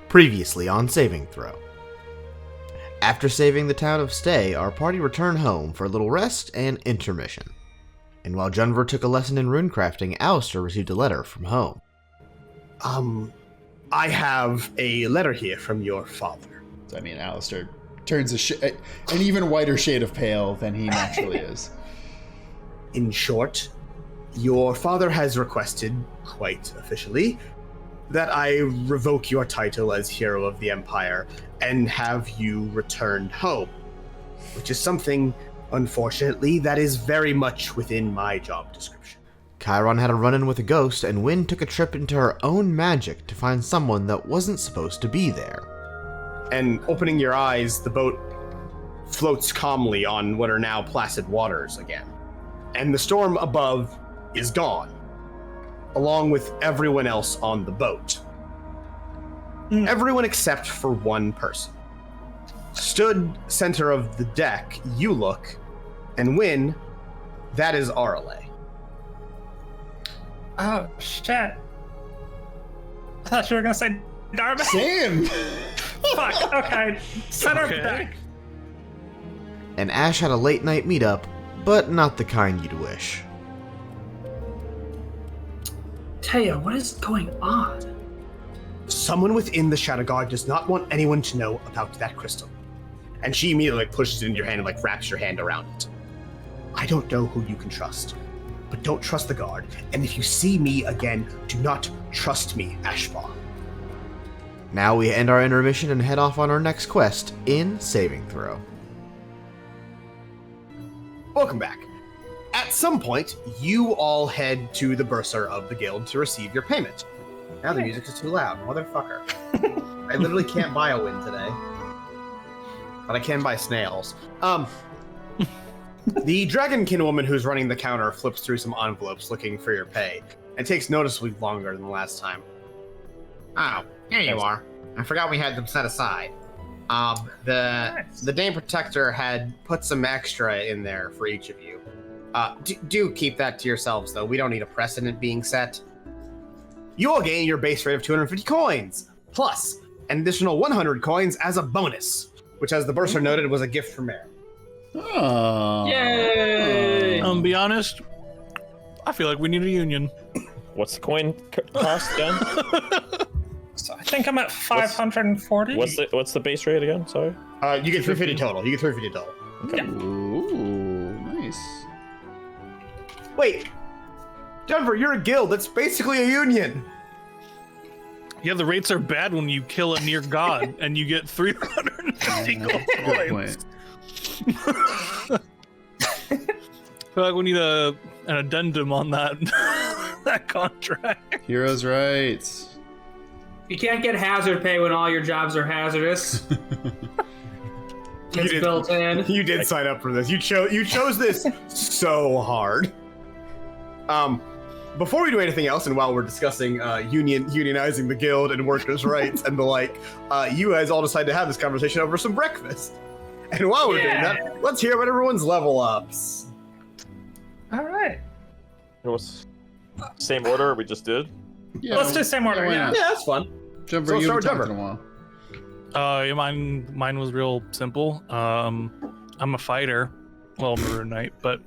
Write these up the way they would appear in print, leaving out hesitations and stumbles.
Previously on Saving Throw. After saving the town of Stay, our party returned home for a little rest and intermission. And while Junver took a lesson in runecrafting, Alistair received a letter from home. I have a letter here from your father. I mean, Alistair turns an even whiter shade of pale than he naturally is. In short, your father has requested, quite officially, that I revoke your title as Hero of the Empire and have you returned home, which is something, unfortunately, that is very much within my job description. Chiron had a run-in with a ghost, and Wynn took a trip into her own magic to find someone that wasn't supposed to be there. And opening your eyes, the boat floats calmly on what are now placid waters again. And the storm above is gone, along with everyone else on the boat. Everyone except for one person. Stood center of the deck, you look, and Wynn, that is Arale. Oh, shit. I thought you were going to say Darby. Same! Fuck, okay. Center of the deck. And Ash had a late-night meetup, but not the kind you'd wish. Taya, what is going on? Someone within the Shadow Guard does not want anyone to know about that crystal. And she immediately pushes it into your hand and wraps your hand around it. I don't know who you can trust, but don't trust the guard. And if you see me again, do not trust me, Ashbar. Now we end our intermission and head off on our next quest in Saving Throw. Welcome back. At some point, you all head to the bursar of the guild to receive your payment. Now the music is too loud, motherfucker. I literally can't buy a win today. But I can buy snails. The dragonkin woman who's running the counter flips through some envelopes looking for your pay, and takes noticeably longer than the last time. Oh, here you are. I forgot we had them set aside. The Dame Protector had put some extra in there for each of you. Do keep that to yourselves, though. We don't need a precedent being set. You will gain your base rate of 250 coins, plus an additional 100 coins as a bonus, which, as the bursar noted, was a gift from Mary. Oh. Yay! Be honest, I feel like we need a union. What's the coin cost again? So I think I'm at 540. What's the base rate again? Sorry. You get 350 total. You get 350 total. Okay. Yeah. Ooh, nice. Wait, Denver, you're a guild. That's basically a union. Yeah, the rates are bad when you kill a near god and you get 350 gold Good coins. point. I feel like we need an addendum on that that contract. Heroes' rights. You can't get hazard pay when all your jobs are hazardous. It's built in. You did sign up for this. You chose this so hard. Before we do anything else, and while we're discussing unionizing the guild and workers' rights and the like, you guys all decide to have this conversation over some breakfast. And while we're doing that, let's hear about everyone's level ups. All right. It was same order we just did. Yeah, Let's do same order. why Yeah. not? Yeah, that's fun. Jumper, So you start haven't with talked in a while. Yeah, mine was real simple. I'm a fighter. Well, I'm a rune knight, but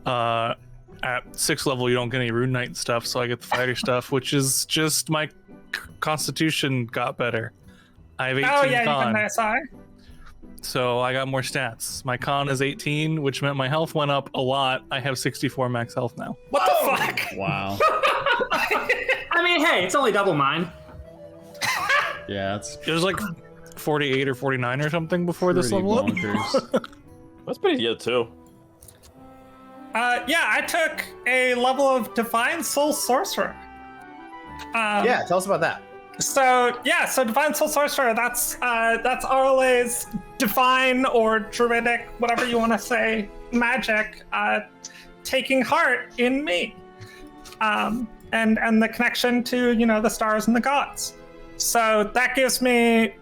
at 6th level you don't get any rune knight stuff, so I get the fighter stuff, which is just my constitution got better. I have 18 Oh yeah, con, you can SI. so I got more stats. My con is 18, which meant my health went up a lot. I have 64 max health now. What the fuck? Wow. I mean, hey, it's only double mine. Yeah, it's It was like 48 or 49 or something before this pretty level up. bonkers. That's pretty good too. Yeah, I took a level of Divine Soul Sorcerer. Yeah, tell us about that. So Divine Soul Sorcerer, that's Arale's divine or druidic, whatever you want to say, magic, taking heart in me. And the connection to, the stars and the gods. So that gives me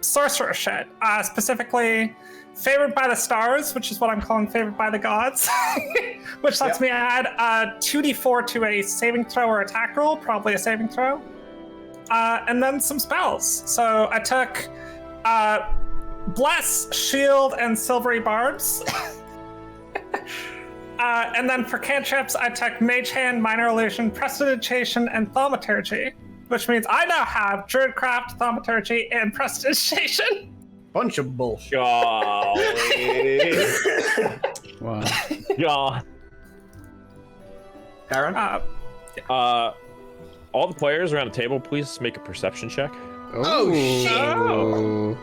sorcerer shit, specifically Favored by the Stars, which is what I'm calling Favored by the Gods, which lets me add 2d4 to a saving throw or attack roll, probably a saving throw. and then some spells. So I took Bless, Shield, and Silvery Barbs. And then for cantrips, I took Mage Hand, Minor Illusion, Prestidigitation, and Thaumaturgy, which means I now have Druidcraft, Thaumaturgy, and Prestidigitation. Bunch of bullshit. Golly. Wow. Yeah. Karen? All the players around the table, please make a perception check. Oh, shit. Oh.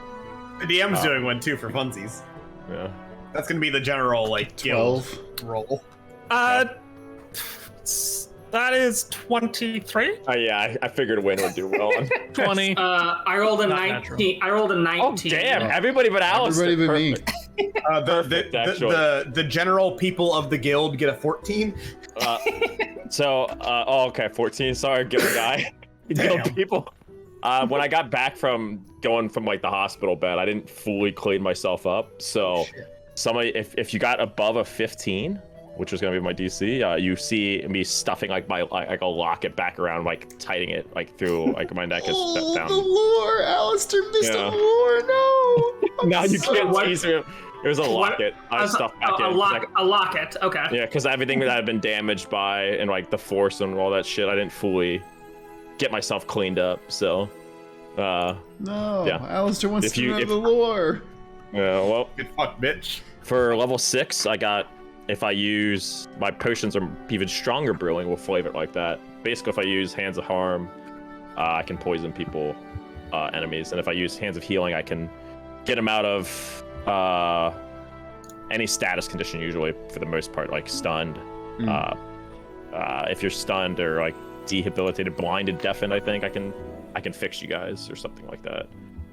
The DM's doing one too for funsies. Yeah. That's gonna be the general, like, guild 12. roll. That is 23. Yeah, I figured Wayne would do well on 20. I rolled a Not 19. natural. I rolled a 19. Oh, damn. Everybody but Alice. Everybody but me. Perfect, actually. The general people of the guild get a 14. Okay, 14. Sorry, guild guy. Guild people. When I got back from going from like the hospital bed, I didn't fully clean myself up. So somebody, if you got above a 15, which was gonna be my DC, you see me stuffing like my like a locket back around, like tightening it like through like my neck is down. The lore, Alistair missed Yeah. the lore. No. Now you can't what- tease me. It was a locket. I stuffed back in. A locket. Okay. Yeah, because everything that had been damaged by and like the force and all that shit, I didn't fully get myself cleaned up. So, No. Yeah. Alistair wants If to you- know if- the lore. well, Good fuck, bitch. for level 6, I got, if I use my potions are even stronger brewing will flavor it like that. Basically, if I use Hands of Harm, I can poison people, enemies, and if I use Hands of Healing, I can get them out of any status condition, usually for the most part, like stunned. If you're stunned or like debilitated, blinded, deafened, I think I can fix you guys or something like that,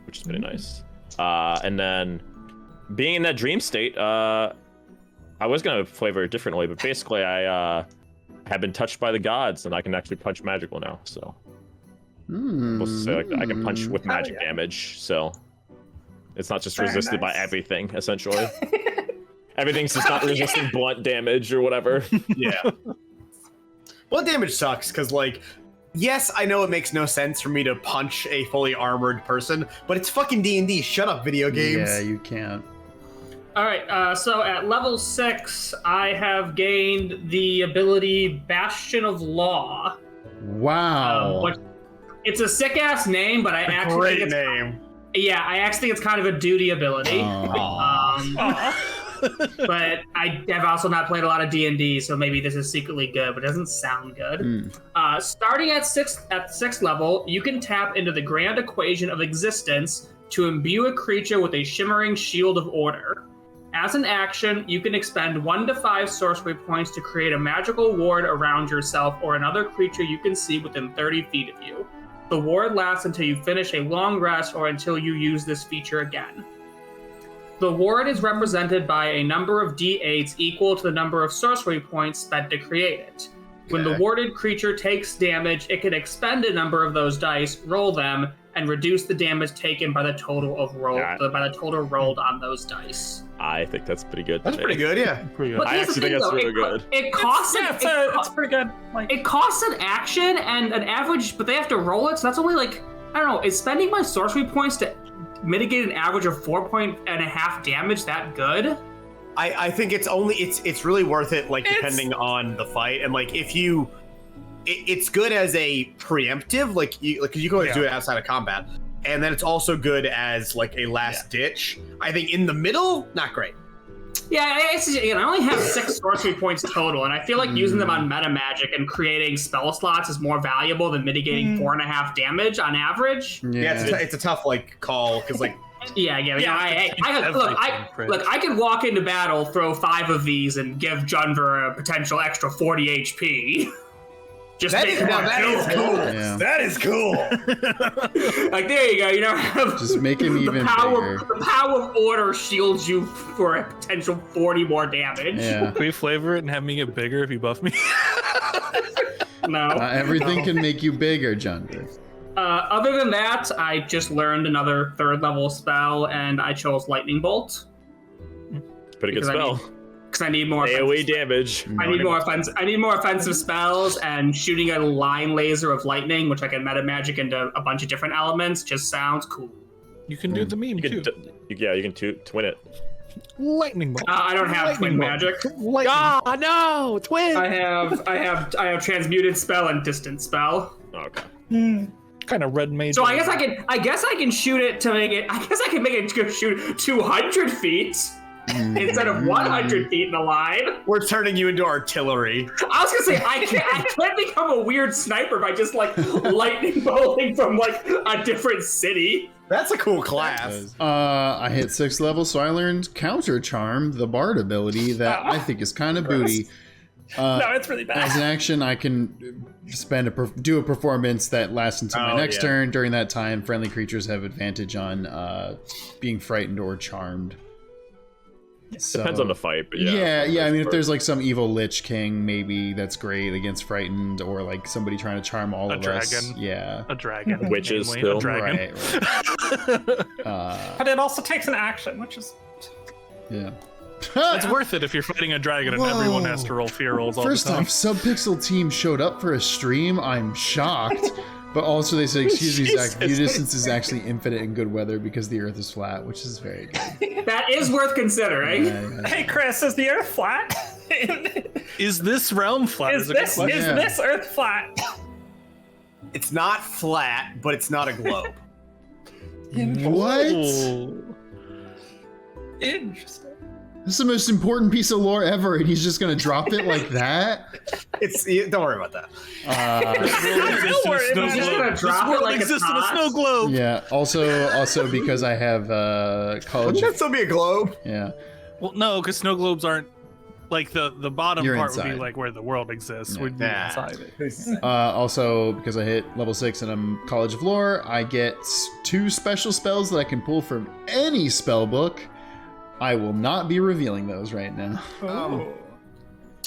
which is pretty nice. And then being in that dream state, I was gonna flavor it differently, but basically I have been touched by the gods and I can actually punch magical now. So we'll say like that. I can punch with magic damage, so it's not just Very resisted by nice. everything, essentially. Everything's just not resisting blunt damage or whatever. Yeah. Well, damage sucks, because, like, yes, I know it makes no sense for me to punch a fully armored person, but it's fucking D&D. Shut up, video games. Yeah, you can't. All right. So at level 6, I have gained the ability Bastion of Law. Wow. Which, it's a sick ass name, but I actually Great think it's, name. yeah, I actually think it's kind of a duty ability. But I have also not played a lot of D&D, so maybe this is secretly good, but it doesn't sound good. Starting at sixth level, you can tap into the grand equation of existence to imbue a creature with a shimmering shield of order. As an action, you can expend 1 to 5 sorcery points to create a magical ward around yourself or another creature you can see within 30 feet of you. The ward lasts until you finish a long rest or until you use this feature again. The ward is represented by a number of d8s equal to the number of sorcery points spent to create it. When the warded creature takes damage, it can expend a number of those dice, roll them, and reduce the damage taken by the total rolled on those dice. I think that's pretty good. That's pretty good, yeah. Pretty good. But I here's the actually think thing, that's though, really good. It costs It's pretty good. Like, it costs an action and an average, but they have to roll it, so that's only like, I don't know, is spending my sorcery points to mitigate an average of 4.5 damage that good? I think it's really worth it, like, depending on the fight, and like if you it's good as a preemptive, like you can always do it outside of combat, and then it's also good as like a last ditch. I think in the middle, not great. Yeah, I only have 6 sorcery points total, and I feel like using them on meta magic and creating spell slots is more valuable than mitigating 4.5 damage on average. Yeah, it's a tough like call, because like I could walk into battle, throw 5 of these, and give Junver a potential extra 40 HP. Just that make is, it now more that is doable. cool. Yeah. That is cool. Like, there you go. You know, have Just make him even bigger. The power of order shields you for a potential 40 more damage. Yeah. Can we flavor it and have me get bigger if you buff me? No. Everything can make you bigger, John. Other than that, I just learned another 3rd level spell, and I chose Lightning Bolt. Pretty good Because, I spell. because I need more AoE damage. I need more offensive spells, and shooting a line laser of lightning, which I can meta magic into a bunch of different elements, just sounds cool. You can do the meme too. You can twin it. Lightning bolt. I don't have twin magic. No, twin. I have transmuted spell and distant spell. Okay. Kind of red mage. So I guess I can shoot it to make it. I guess I can make it go shoot 200 feet instead of 100 feet in a line. We're turning you into artillery. I was gonna say I can't become a weird sniper by just like lightning bolting from like a different city. That's a cool class. I hit 6th level, so I learned Counter Charm, the Bard ability that I think is kind of booty. No, it's really bad. As an action, I can do a performance that lasts until my next turn. During that time, friendly creatures have advantage on being frightened or charmed. So, depends on the fight, but yeah. I mean, if there's like some evil Lich King, maybe that's great against frightened, or like somebody trying to charm all of us. Yeah, a dragon. Witches namely, still. a dragon. Right. But it also takes an action, which is Yeah. It's worth it if you're fighting a dragon and everyone has to roll fear rolls all First the time. off, Subpixel Team showed up for a stream. I'm shocked. But also they said, excuse me, Zach, view distance is actually infinite in good weather because the Earth is flat, which is very good. That is worth considering. Hey Chris, is the Earth flat? Is this realm flat? Is this Earth flat? It's not flat, but it's not a globe. What? Oh. Interesting. This is the most important piece of lore ever, and he's just gonna drop it like that? Don't worry about that. Exists in a snow globe. Yeah. Also because I have college. Wouldn't that still be a globe? Yeah. Well, no, because snow globes aren't like the bottom You're part would inside. be like where the world exists. Yeah. Would be inside it. Also, because I hit level 6 and I'm College of Lore, I get 2 special spells that I can pull from any spell book. I will not be revealing those right now.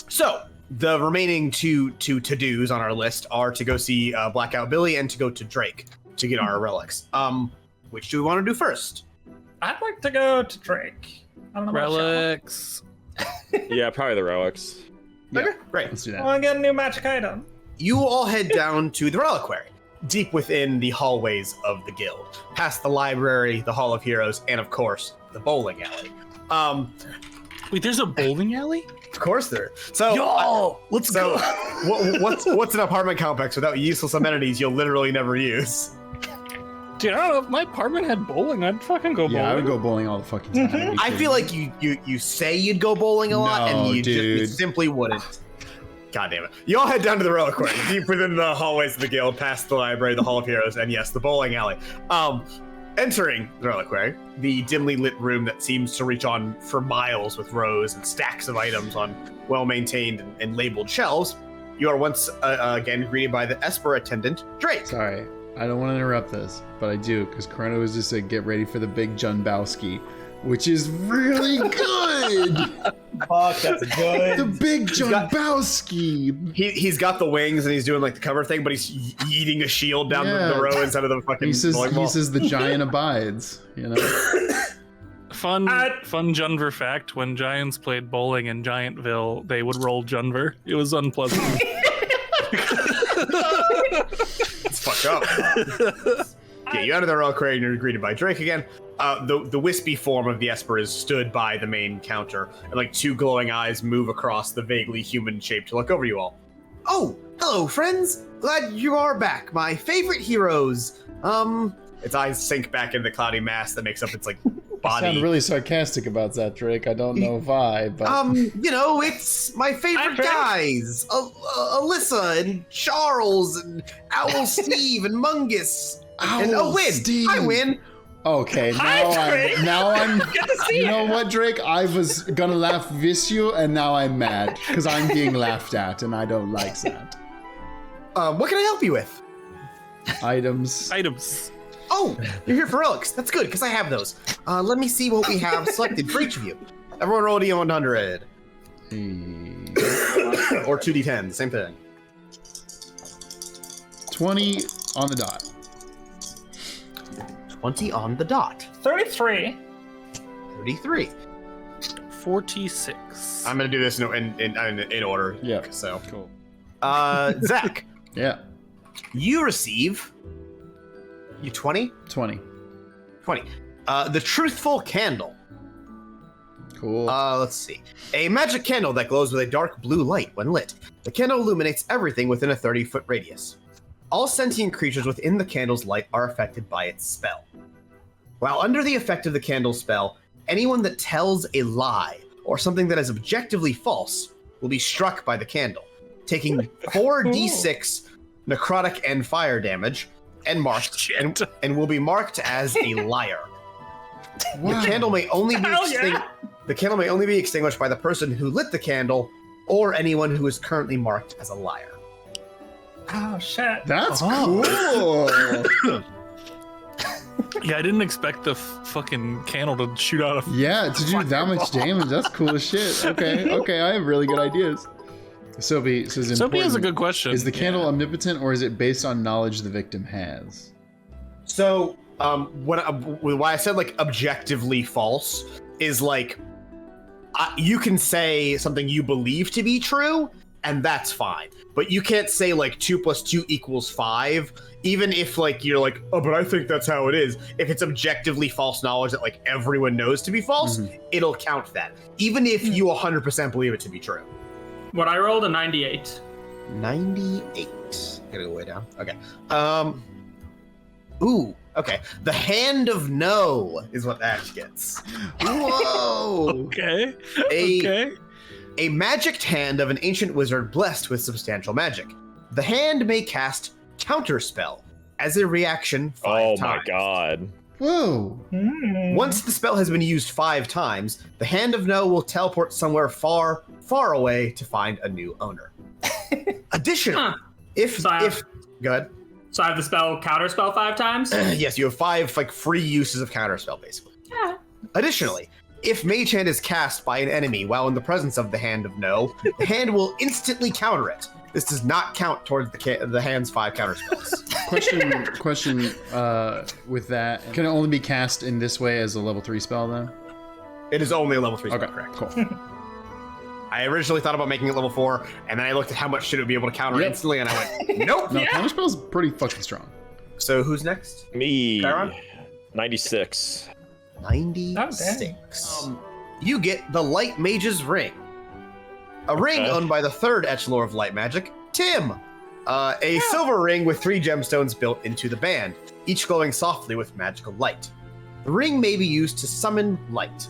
So the remaining two to-dos on our list are to go see Blackout Billy and to go to Drake to get our relics. Which do we want to do first? I'd like to go to Drake. I don't know about Relics. Yeah, probably the relics. Yeah. Okay, great. Let's do y'all. that. I want to get a new magic item. You all head down to the reliquary, deep within the hallways of the guild, past the library, the Hall of Heroes, and of course, the bowling alley. Wait, there's a bowling alley? Of course there. So, let's go. What's an apartment complex without useless amenities you'll literally never use? Dude, I don't know. If my apartment had bowling, I'd fucking go bowling. Yeah, I would go bowling all the fucking time. Are you I kidding feel me? like you say you'd go bowling a lot, No, and you dude. simply wouldn't. God damn it. You all head down to the reliquary, deep within the hallways of the guild, past the library, the Hall of Heroes, and yes, the bowling alley. Entering the reliquary, the dimly lit room that seems to reach on for miles with rows and stacks of items on well-maintained and labeled shelves, you are once again greeted by the Esper attendant, Drake. Sorry, I don't want to interrupt this, but I do, because Corona was just said, get ready for the big Junbowski, which is really good! Fuck, that's good. The big Junbowski! He's got the wings and he's doing like the cover thing, but he's yeeting a shield down Yeah. the row instead of the fucking He says bowling ball. the giant abides, you know? Fun Junver fact: when Giants played bowling in Giantville, they would roll Junver. It was unpleasant. It's fucked up. Yeah, you enter the reliquary and you're greeted by Drake again. The wispy form of the Esper is stood by the main counter, and like 2 glowing eyes move across the vaguely human shape to look over you all. Oh, hello, friends. Glad you are back. My favorite heroes. Its eyes sink back into the cloudy mass that makes up its like I sound body. really sarcastic about that, Drake. I don't know why, but... You know, it's my favorite guys. Alyssa and Charles and Owl Steve and Mungus. And Owl Win. Steve. I win. Okay, now I'm you know what, Drake? I was gonna laugh with you, and now I'm mad because I'm being laughed at, and I don't like that. What can I help you with? Items. Oh, you're here for relics. That's good, because I have those. Let me see what we have selected for each of you. Everyone roll a D100. Or 2D10, same thing. 20 on the dot. 20 on the dot. 33. 33. 46. I'm gonna do this in order. Yeah. So, Cool. Zach, Yeah. you receive. You 20? 20. 20. The Truthful Candle. Cool. Let's see. A magic candle that glows with a dark blue light when lit. The candle illuminates everything within a 30-foot radius. All sentient creatures within the candle's light are affected by its spell. While under the effect of the candle's spell, anyone that tells a lie or something that is objectively false will be struck by the candle, taking 4d6 necrotic and fire damage and marked and will be marked as a liar. Wow. The candle may only be the candle may only be extinguished by the person who lit the candle or anyone who is currently marked as a liar. Oh shit. That's cool. Yeah, I didn't expect the fucking candle to shoot out a. Yeah, to do that much damage, that's cool as shit. Okay, I have really good ideas. Soapy says, Soapy has a good question. Is the candle omnipotent or is it based on knowledge the victim has? So, why I said like objectively false is like you can say something you believe to be true, and that's fine. But you can't say like 2 + 2 = 5, even if like you're like, oh, but I think that's how it is. If it's objectively false knowledge that like everyone knows to be false, it'll count that, even if you 100% believe it to be true. What I rolled a 98. 98. Gotta go way down. Okay. Ooh. Okay. The Hand of No is what Ash gets. Whoa. Okay. A magicked hand of an ancient wizard blessed with substantial magic. The hand may cast Counterspell as a reaction 5 times. Oh my god. Whoa. Once the spell has been used 5 times, the Hand of No will teleport somewhere far, far away to find a new owner. Additionally, go ahead. So I have the spell Counterspell 5 times? Yes, you have 5 like free uses of Counterspell, basically. Yeah. Additionally, if Mage Hand is cast by an enemy while in the presence of the Hand of No, the hand will instantly counter it. This does not count towards the hand's 5 counterspells. Question. With that, can it only be cast in this way as a level 3 spell then? It is only a level 3 spell, Okay, correct. cool. I originally thought about making it level 4, and then I looked at how much shit it would be able to counter instantly, and I went, nope. No, counterspell's pretty fucking strong. So who's next? Me. Chiron? 96. 96. You get the Light Mage's Ring. A ring Okay. owned by the 3rd Echelor of Light Magic, Tim. A silver ring with 3 gemstones built into the band, each glowing softly with magical light. The ring may be used to summon light.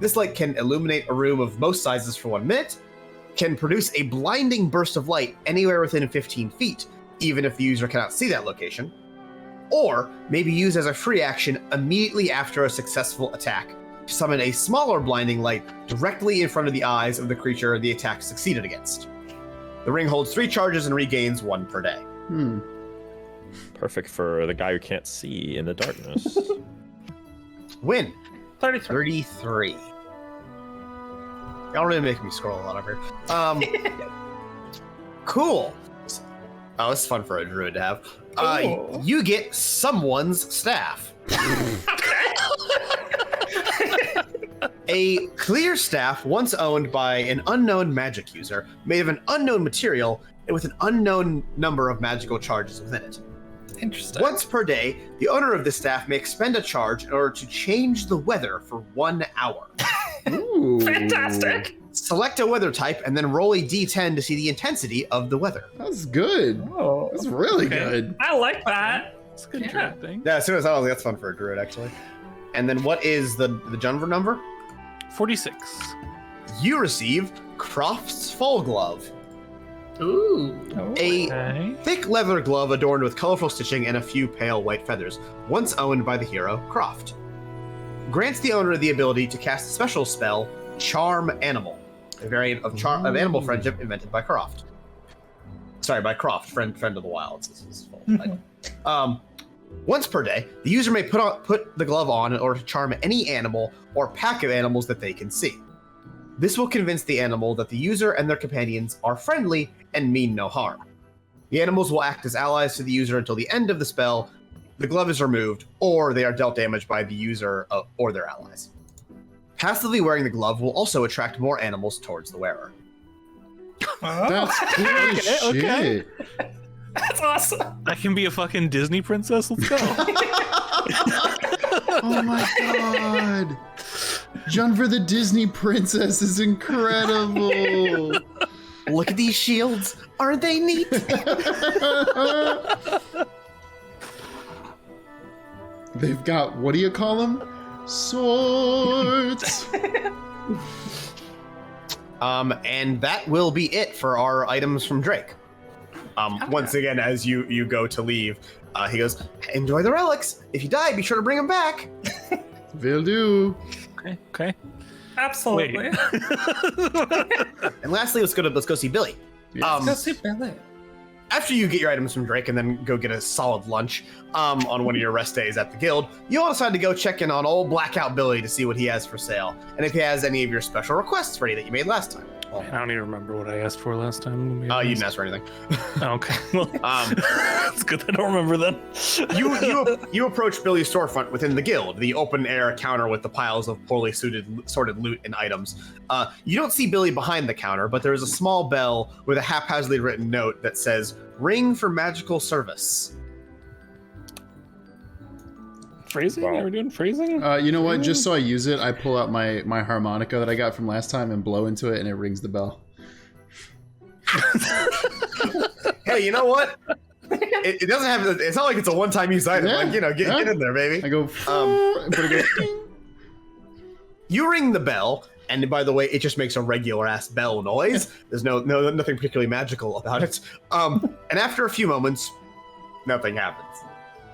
This light can illuminate a room of most sizes for 1 minute, can produce a blinding burst of light anywhere within 15 feet, even if the user cannot see that location, or may be used as a free action immediately after a successful attack to summon a smaller blinding light directly in front of the eyes of the creature the attack succeeded against. The ring holds 3 charges and regains 1 per day. Perfect for the guy who can't see in the darkness. Win. 33. 33. Y'all really make me scroll a lot over here. Cool. Oh, this is fun for a druid to have. Cool. You get someone's staff. A clear staff once owned by an unknown magic user, made of an unknown material and with an unknown number of magical charges within it. Interesting. Once per day, the owner of the staff may expend a charge in order to change the weather for 1 hour. Ooh. Fantastic. Select a weather type and then roll a d10 to see the intensity of the weather. That's good. Oh, That's really good. I like that. It's a good Yeah. druid thing. Yeah, as soon as I was like, that's fun for a druid, actually. And then what is the Junver number? 46. You receive Croft's Fall Glove. Ooh. A Okay. thick leather glove adorned with colorful stitching and a few pale white feathers, once owned by the hero Croft. Grants the owner the ability to cast a special spell, Charm Animal, a variant of animal friendship invented by Croft. Sorry, by Croft, friend of the wild. This is full title. Once per day, the user may put the glove on in order to charm any animal or pack of animals that they can see. This will convince the animal that the user and their companions are friendly and mean no harm. The animals will act as allies to the user until the end of the spell, the glove is removed, or they are dealt damage by the user or their allies. Passively wearing the glove will also attract more animals towards the wearer. That's cool as shit. okay. That's awesome. I can be a fucking Disney princess. Let's go. Oh my god. Junver the Disney princess is incredible. Look at these shields. Aren't they neat? They've got, what do you call them? Swords. And that will be it for our items from Drake. Once again, as you go to leave, he goes, enjoy the relics. If you die, be sure to bring them back. Will do. Okay. Absolutely. And lastly, let's go see Billy. Yes. Go see Billy. After you get your items from Drake and then go get a solid lunch on one of your rest days at the guild, you all decide to go check in on old Blackout Billy to see what he has for sale and if he has any of your special requests ready that you made last time. I don't even remember what I asked for last time. You didn't ask for anything. Okay. Well, it's good I don't remember then. You approach Billy's storefront within the guild, the open air counter with the piles of poorly sorted loot and items. You don't see Billy behind the counter, but there is a small bell with a haphazardly written note that says, "Ring for magical service." Phrasing? Are we doing phrasing? You know what? Just so I use it, I pull out my harmonica that I got from last time and blow into it, and it rings the bell. Hey, you know what? It doesn't have. It's not like it's a one-time use item. Yeah, Like, get in there, baby. I go, but it goes, ding. You ring the bell, and by the way, it just makes a regular ass bell noise. There's nothing particularly magical about it. And after a few moments, nothing happens.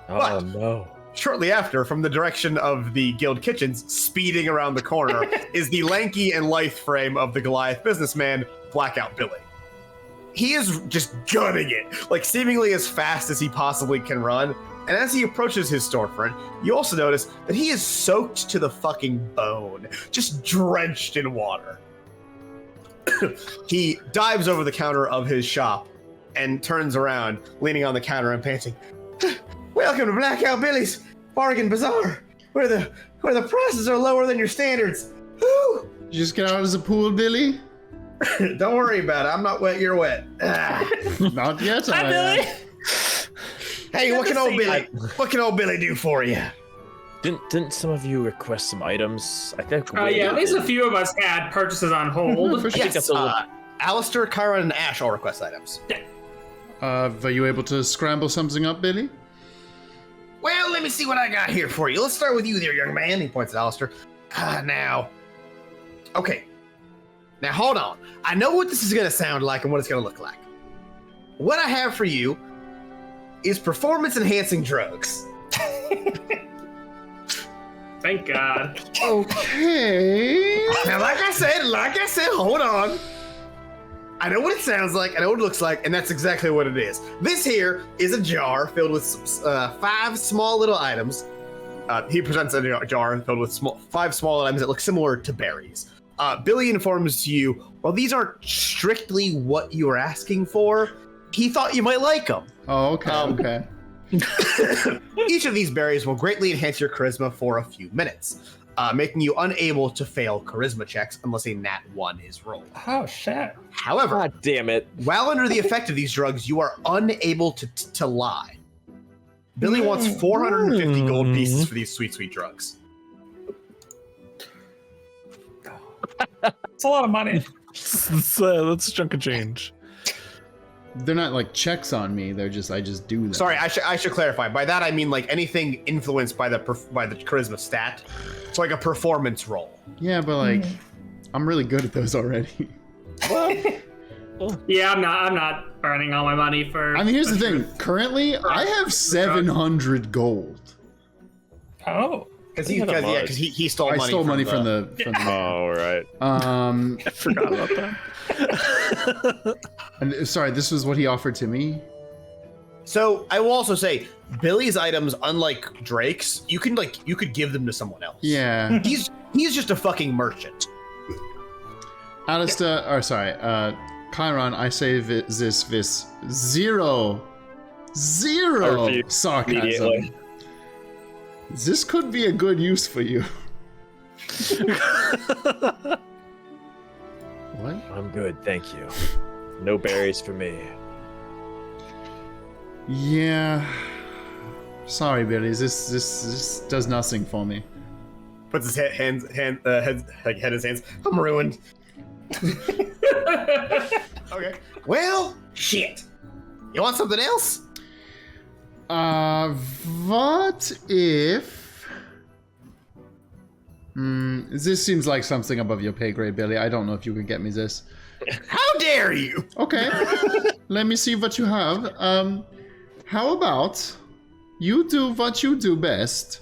Oh But- no. Shortly after, from the direction of the guild kitchens, speeding around the corner, is the lanky and lithe frame of the Goliath businessman, Blackout Billy. He is just gunning it, like seemingly as fast as he possibly can run. And as he approaches his storefront, you also notice that he is soaked to the fucking bone, just drenched in water. He dives over the counter of his shop and turns around, leaning on the counter and panting. Welcome to Blackout Billy's Bargain Bazaar, where the prices are lower than your standards. Woo! You just get out as a pool, Billy? Don't worry about it. I'm not wet. You're wet. Not yet. Hi, Billy. Hey, what can old Billy do for you? Didn't some of you request some items? I think. Yeah, at least a few of us had purchases on hold. For sure. Yes, Alistair, Kyron, and Ash all request items. Are you able to scramble something up, Billy? Well, let me see what I got here for you. Let's start with you there, young man. He points at Alistair. Okay. Now, hold on. I know what this is going to sound like and what it's going to look like. What I have for you is performance-enhancing drugs. Thank God. Okay. Now, like I said, hold on. I know what it sounds like, I know what it looks like, and that's exactly what it is. This here is a jar filled with 5 small little items. He presents a jar filled with 5 small items that look similar to berries. Billy informs you, well, these aren't strictly what you were asking for. He thought you might like them. Oh, okay, okay. Each of these berries will greatly enhance your charisma for a few minutes, making you unable to fail charisma checks unless a nat 1 is rolled. Oh, shit. However, God damn it. while under the effect of these drugs, you are unable to lie. Billy wants 450 gold pieces for these sweet, sweet drugs. It's a lot of money. That's a chunk of change. They're not like checks on me. They're just I just do them. Sorry, I should clarify. By that I mean like anything influenced by the charisma stat. It's like a performance roll. Yeah, but like I'm really good at those already. Yeah, I'm not burning all my money for. I mean, here's the thing. Currently, I have 700 gold. Oh. Because he stole money. I stole money from the. Oh, right. I forgot about that. And, sorry, this was what he offered to me. So I will also say, Billy's items, unlike Drake's, you could give them to someone else. Yeah. He's just a fucking merchant. Alistair, or sorry, Chiron, I say this zero sarcasm. Immediately. This could be a good use for you. What? I'm good, thank you. No berries for me. Yeah. Sorry, Billy. This does nothing for me. Puts his head in his hands. I'm ruined. Okay. Well, shit. You want something else? What if... this seems like something above your pay grade, Billy. I don't know if you can get me this. How dare you? Okay. Let me see what you have. How about you do what you do best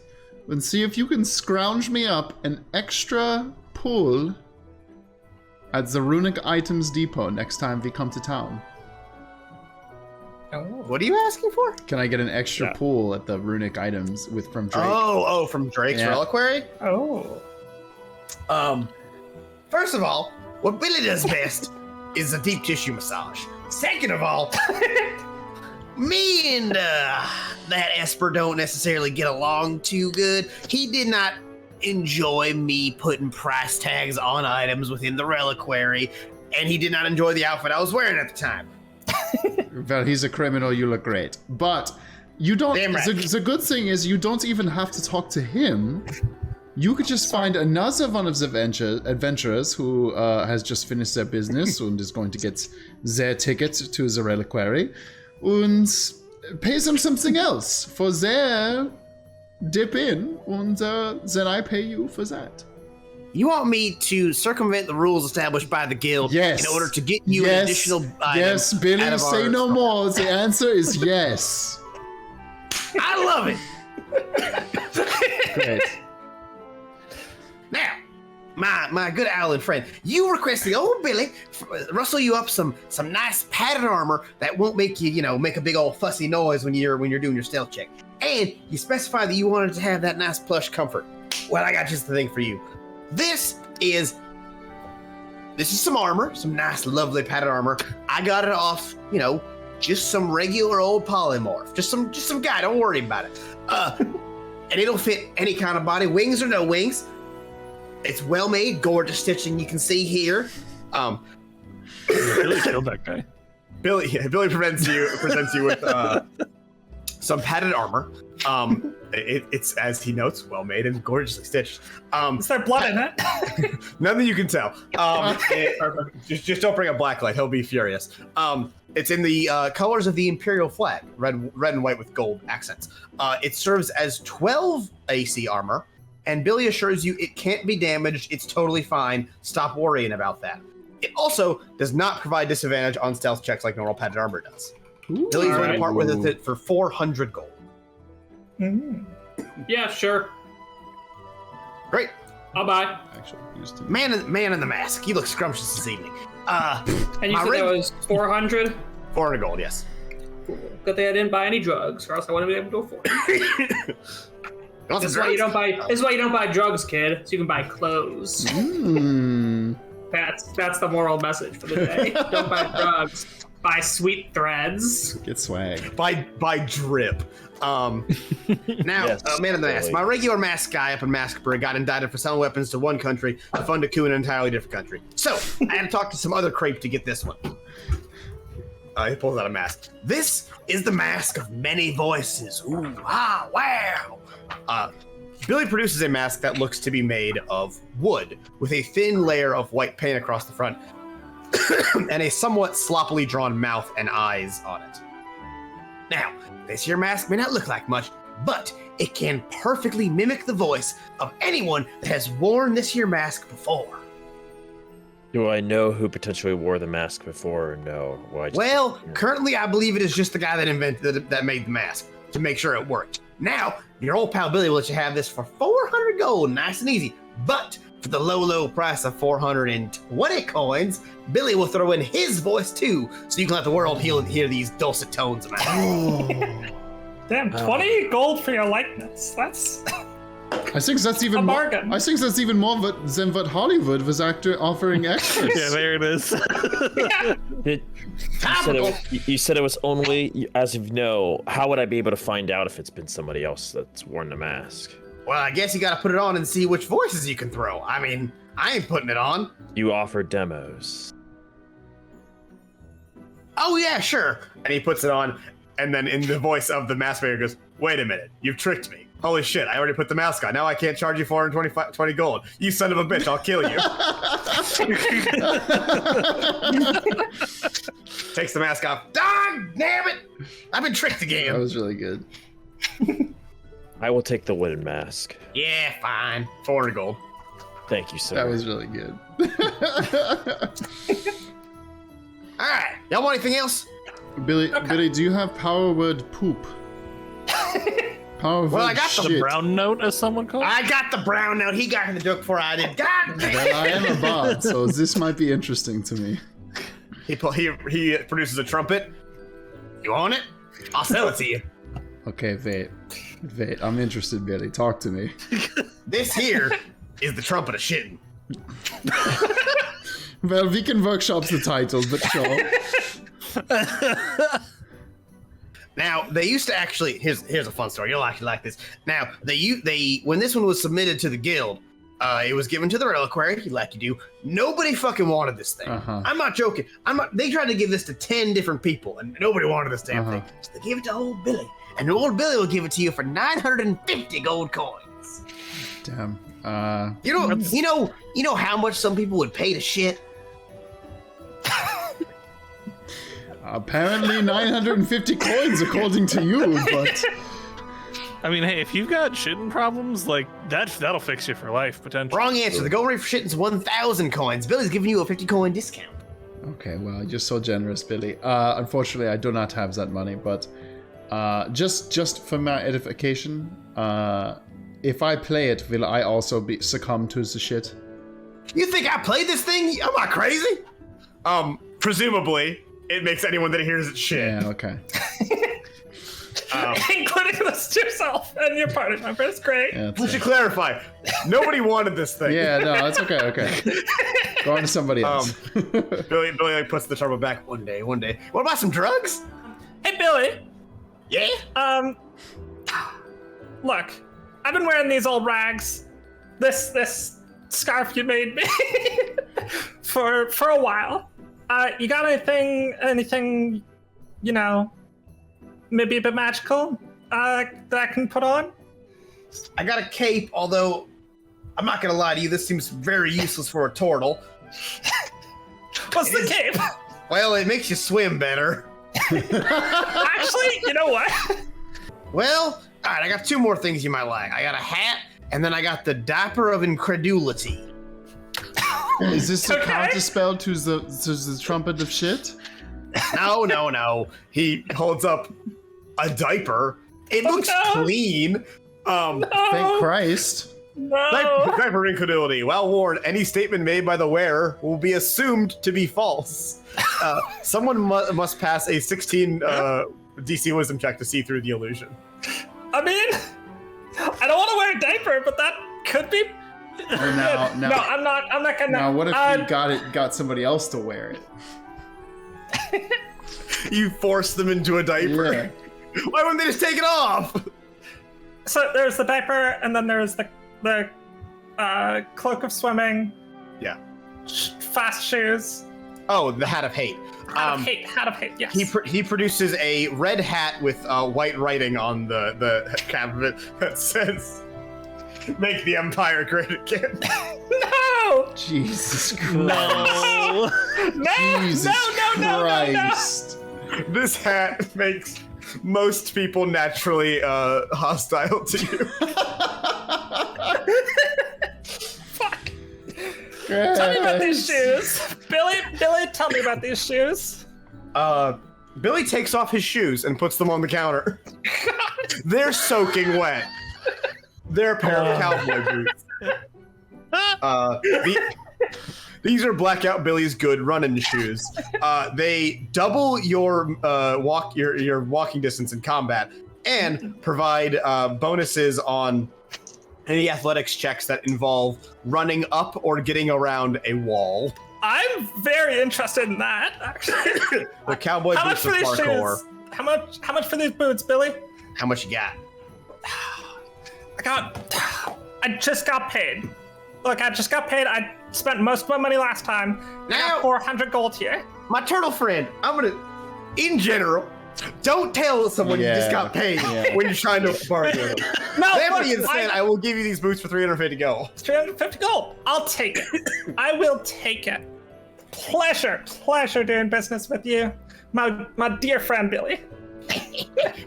and see if you can scrounge me up an extra pull at the Runic Items Depot next time we come to town. What are you asking for? Can I get an extra pull at the Runic Items from Drake? Oh, from Drake's Reliquary? Oh. First of all, what Billy does best is a deep tissue massage. Second of all, me and that Esper don't necessarily get along too good. He did not enjoy me putting price tags on items within the reliquary, and he did not enjoy the outfit I was wearing at the time. Well, he's a criminal, you look great. But you don't... Damn right. The good thing is you don't even have to talk to him. You could just find another one of the adventurers who has just finished their business and is going to get their ticket to the reliquary and pay them something else for their dip in, and then I pay you for that. You want me to circumvent the rules established by the guild in order to get you an additional item? Yes, Billy, out of say our no store? more. The answer is yes. I love it. Great. Now, my good Alan friend, you requested old Billy rustle you up some nice padded armor that won't make you, make a big old fussy noise when you're doing your stealth check. And you specified that you wanted to have that nice plush comfort. Well, I got just the thing for you. This is some armor, some nice, lovely padded armor. I got it off, just some regular old polymorph, just some guy. Don't worry about it. And it'll fit any kind of body, wings or no wings. It's well made, gorgeous stitching. You can see here. Billy killed that guy. Billy presents you with some padded armor. It's, as he notes, well made and gorgeously stitched. Is there blood in it? None that you can tell. Just don't bring a blacklight; he'll be furious. It's in the colors of the Imperial flag, red and white with gold accents. It serves as 12 AC armor, and Billy assures you it can't be damaged. It's totally fine. Stop worrying about that. It also does not provide disadvantage on stealth checks like normal padded armor does. Billy's going to part with it for 400 gold. Mm. Yeah, sure. Great. I'll buy. Actually, used to. Man in the mask. You look scrumptious this evening. And you said that was 400? 400 gold, yes. Cool. Good thing I didn't buy any drugs, or else I wouldn't be able to afford it. This is why you don't buy drugs, kid. So you can buy clothes. That's the moral message for the day. Don't buy drugs. Buy sweet threads. Get swag. By drip. Now, Yes, man in the mask. My regular mask guy up in Maskborough got indicted for selling weapons to one country to fund a coup in an entirely different country. So, I had to talk to some other creep to get this one. He pulls out a mask. This is the mask of many voices. Ooh, ah, wow. Billy produces a mask that looks to be made of wood with a thin layer of white paint across the front and a somewhat sloppily drawn mouth and eyes on it. Now, this here mask may not look like much, but it can perfectly mimic the voice of anyone that has worn this here mask before. Do I know who potentially wore the mask before or no? Well, currently I believe it is just the guy that made the mask to make sure it worked. Now, your old pal Billy will let you have this for 400 gold, nice and easy. But for the low price of 420 coins, Billy will throw in his voice too, so you can let the world hear these dulcet tones of mine. Damn, 20 gold for your likeness. That's I think that's even a more. bargain. I think that's even more than what Hollywood was offering extras. Yeah, there it is. You said it was only, as of no, how would I be able to find out if it's been somebody else that's worn the mask? Well, I guess you gotta put it on and see which voices you can throw. I mean, I ain't putting it on. You offer demos. Oh yeah, sure. And he puts it on, and then in the voice of the mask maker goes, "Wait a minute, you've tricked me. Holy shit, I already put the mask on. Now I can't charge you 420 gold. You son of a bitch, I'll kill you." Takes the mask off. Dog, damn it! I've been tricked again. That was really good. I will take the wooden mask. Yeah, fine. 400 gold. Thank you, sir. That was really good. All right, y'all want anything else? Billy, do you have power word poop? Power word I got the shit. Brown note, as someone called it? I got the brown note. He got the joke before I did. God damn Well, I am a bard, so this might be interesting to me. He produces a trumpet. You want it? I'll sell it to you. Okay, wait. I'm interested, Billy. Talk to me. This here is the trumpet of shitting. Well, we can workshop the title, but sure. Now they used to actually. Here's a fun story. You'll actually like this. Now they when this one was submitted to the guild, it was given to the reliquary, like you do. Nobody fucking wanted this thing. I'm not joking. They tried to give this to 10 different people, and nobody wanted this damn thing. So they gave it to old Billy, and old Billy will give it to you for 950 gold coins. Damn. You know how much some people would pay to shit? Apparently 950 coins, according to you, but... I mean, hey, if you've got shitting problems, like, that'll fix you for life, potentially. Wrong answer. The going rate for shitting's 1,000 coins. Billy's giving you a 50 coin discount. Okay, well, you're so generous, Billy. Unfortunately, I do not have that money, but just for my edification, if I play it, will I also succumb to the shit? You think I played this thing? I'm not crazy. Presumably, it makes anyone that hears it shit. Yeah, okay. Including this yourself and your party members. Great. Yeah, We should clarify. Nobody wanted this thing. yeah, no, that's okay, okay. Go on to somebody else. Billy like, puts the turbo back one day. What about some drugs? Hey, Billy. Yeah? Look, I've been wearing these old rags, this scarf you made me for a while. You got anything, you know, maybe a bit magical that I can put on? I got a cape, although I'm not gonna lie to you, this seems very useless for a turtle. What's the cape? Well, it makes you swim better. Actually, you know what? Well, all right, I got 2 more things you might like. I got a hat, and then I got the Dapper of Incredulity. Is this a Okay. counterspell to the trumpet of shit? No. He holds up a diaper. It looks no. clean. Thank Christ. No. Diaper Incredulity. Well worn, any statement made by the wearer will be assumed to be false. Someone must pass a 16 DC Wisdom check to see through the illusion. I mean, I don't want to wear a diaper, but that could be. Now, No, I'm not gonna. now what if you got somebody else to wear it? You force them into a diaper. Yeah. Why wouldn't they just take it off? So there's the diaper, and then there's the cloak of swimming. Yeah. Fast shoes. Oh, the Hat of Hate. Hat of hate. Yes. He produces a red hat with white writing on the cap of it that says, "Make the Empire great again." No. Jesus Christ. No. No. Jesus No. Christ. This hat makes most people naturally hostile to you. Fuck. Tell me about these shoes, Billy. Tell me about these shoes. Billy takes off his shoes and puts them on the counter. They're soaking wet. They're a pair of cowboy boots. These are Blackout Billy's good running shoes. They double your walking distance in combat and provide bonuses on any athletics checks that involve running up or getting around a wall. I'm very interested in that, actually. The cowboy How much boots for of these parkour. shoes? How much for these boots, Billy? How much you got? I got I just got paid. Look, I just got paid. I spent most of my money last time. I Now- got 400 gold here. My turtle friend, I'm gonna, in general, don't tell someone you just got paid when you're trying to bargain with them. No, That being look, said, I will give you these boots for 350 gold. 350 gold. I'll take it. I will take it. Pleasure doing business with you, my dear friend Billy.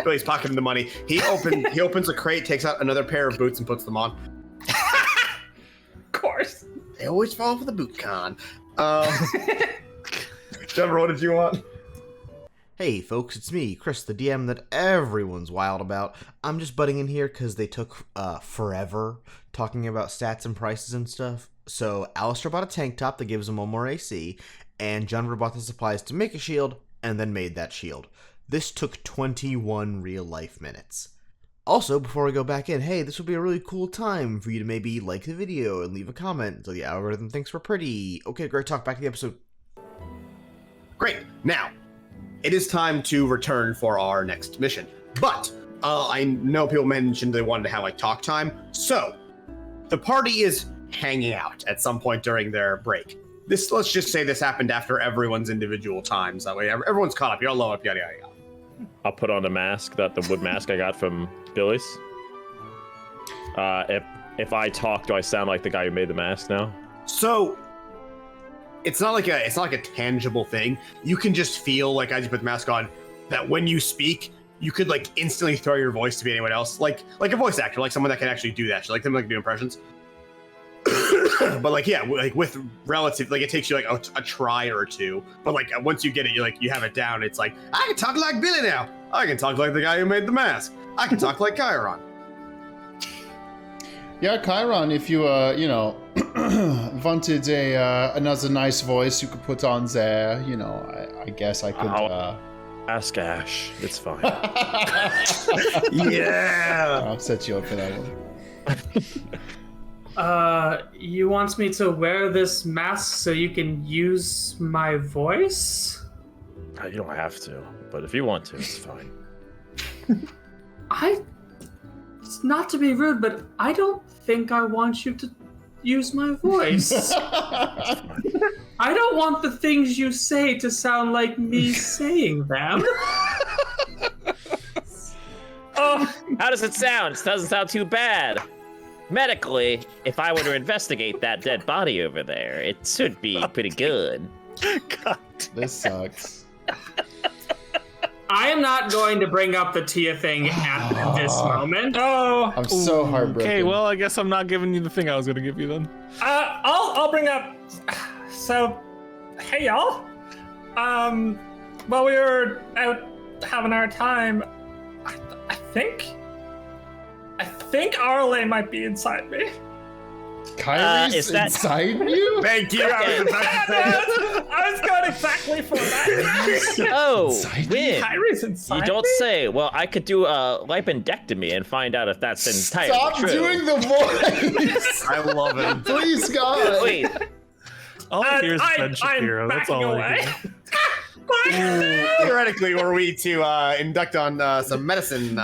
Billy's pocketing the money. He opens a crate, takes out another pair of boots, and puts them on. Of course. They always fall for the boot con. Trevor, what did you want? Hey folks, it's me, Chris, the DM that everyone's wild about. I'm just butting in here because they took forever talking about stats and prices and stuff. So Alistair bought a tank top that gives him 1 more AC, and Junver bought the supplies to make a shield, and then made that shield. This took 21 real-life minutes. Also, before I go back in, hey, this would be a really cool time for you to maybe like the video and leave a comment so the algorithm thinks we're pretty. Okay, great talk. Back to the episode. Great. Now, it is time to return for our next mission. But I know people mentioned they wanted to have like talk time. So the party is hanging out at some point during their break. Let's just say this happened after everyone's individual times. That way everyone's caught up. You're all low up, yada, yada, yada. I'll put on the mask, the wood mask I got from Billy's. If I talk, do I sound like the guy who made the mask now? So it's not like a tangible thing. You can just feel, like, as you put the mask on, that when you speak, you could like instantly throw your voice to be anyone else, like a voice actor, like someone that can actually do that shit, like them like do impressions. But like, yeah, like with relative, like it takes you like a try or two. But like once you get it, you have it down. It's like, I can talk like Billy now. I can talk like the guy who made the mask. I can talk like Chiron. Yeah, Chiron, if you, wanted another nice voice you could put on there, I guess I could... Ask Ash. It's fine. Yeah! I'll set you up for that one. You want me to wear this mask so you can use my voice? You don't have to, but if you want to, it's fine. It's not to be rude, but I don't think I want you to use my voice. I don't want the things you say to sound like me saying them. Oh, how does it sound? It doesn't sound too bad. Medically, if I were to investigate that dead body over there, it should be pretty good. God. This sucks. I am not going to bring up the Tia thing at this moment. Oh, I'm so heartbroken. Okay, well, I guess I'm not giving you the thing I was gonna give you then. I'll bring up. So, hey y'all. While we were out having our time, I think Arle might be inside me. Kyrie's is that- inside you? Thank you. I was about to say it. I was going exactly for that. Oh, Inside Win. Kyrie's inside You don't me? say. Well, I could do a lipendectomy and find out if that's entirely Stop true. doing the voice! I love it. Please, God. Wait, All I hear is Ben Shapiro. That's all I hear. Theoretically, were we to induct on some medicine?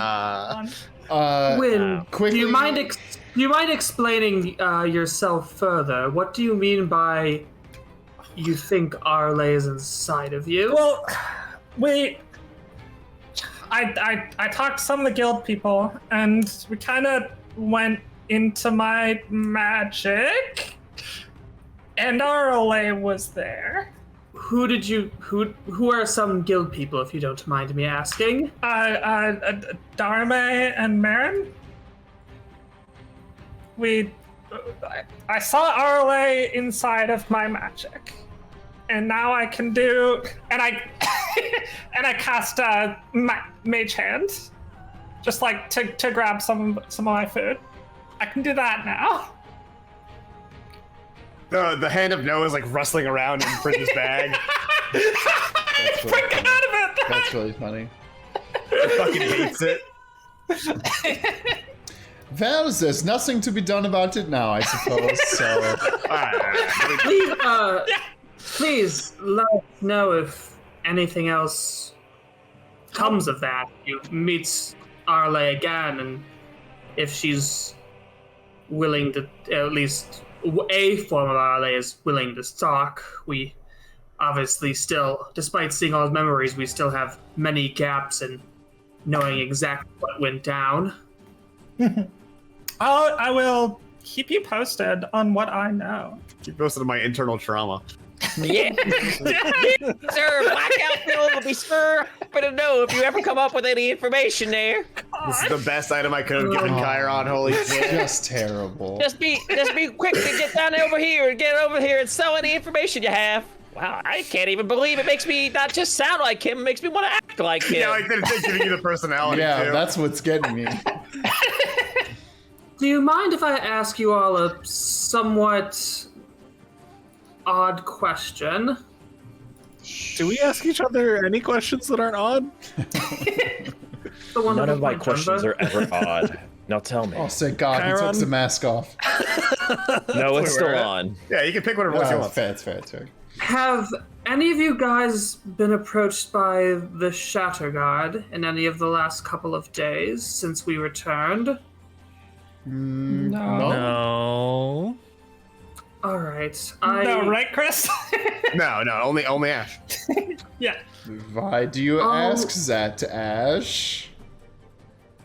Win, quickly. do you mind explaining yourself further? What do you mean by you think Arle is inside of you? Well, I talked to some of the guild people, and we kind of went into my magic, and Arle was there. Who are some guild people, if you don't mind me asking? Dharme and Marin. I saw Arle inside of my magic, and now I can do, and I cast Mage Hand, just like to grab some of my food. I can do that now. The hand of Noah is like rustling around in Prince's bag. That's really Get funny. out of it! That's really funny. He fucking hates it. Well, there's nothing to be done about it now, I suppose, so... Please let us know if anything else comes of that. You meet Arle again, and if she's willing to, at least a form of RLA is willing to talk. We obviously still, despite seeing all his memories, we still have many gaps in knowing exactly what went down. I will keep you posted on what I know. Keep posted on my internal trauma. Yeah. Sir, Blackout Billy will be sure to know if you ever come up with any information there. This is the best item I could have given Chiron. Holy shit! Just terrible. Just be quick to get down over here and sell any information you have. Wow, I can't even believe it makes me not just sound like him, it makes me want to act like him. Yeah, like they're giving you the personality. Yeah, too. that's what's getting me. Do you mind if I ask you all a somewhat odd question? Do we ask each other any questions that aren't odd? None of my questions are ever odd. Now tell me. Oh, thank God, he took the mask off. No, it's still on. Yeah, you can pick whatever voice you want. It's fair. Have any of you guys been approached by the Shatterguard in any of the last couple of days since we returned? No. All right. No, right, Chris? No, only Ash. Yeah. Why do you ask that, Ash?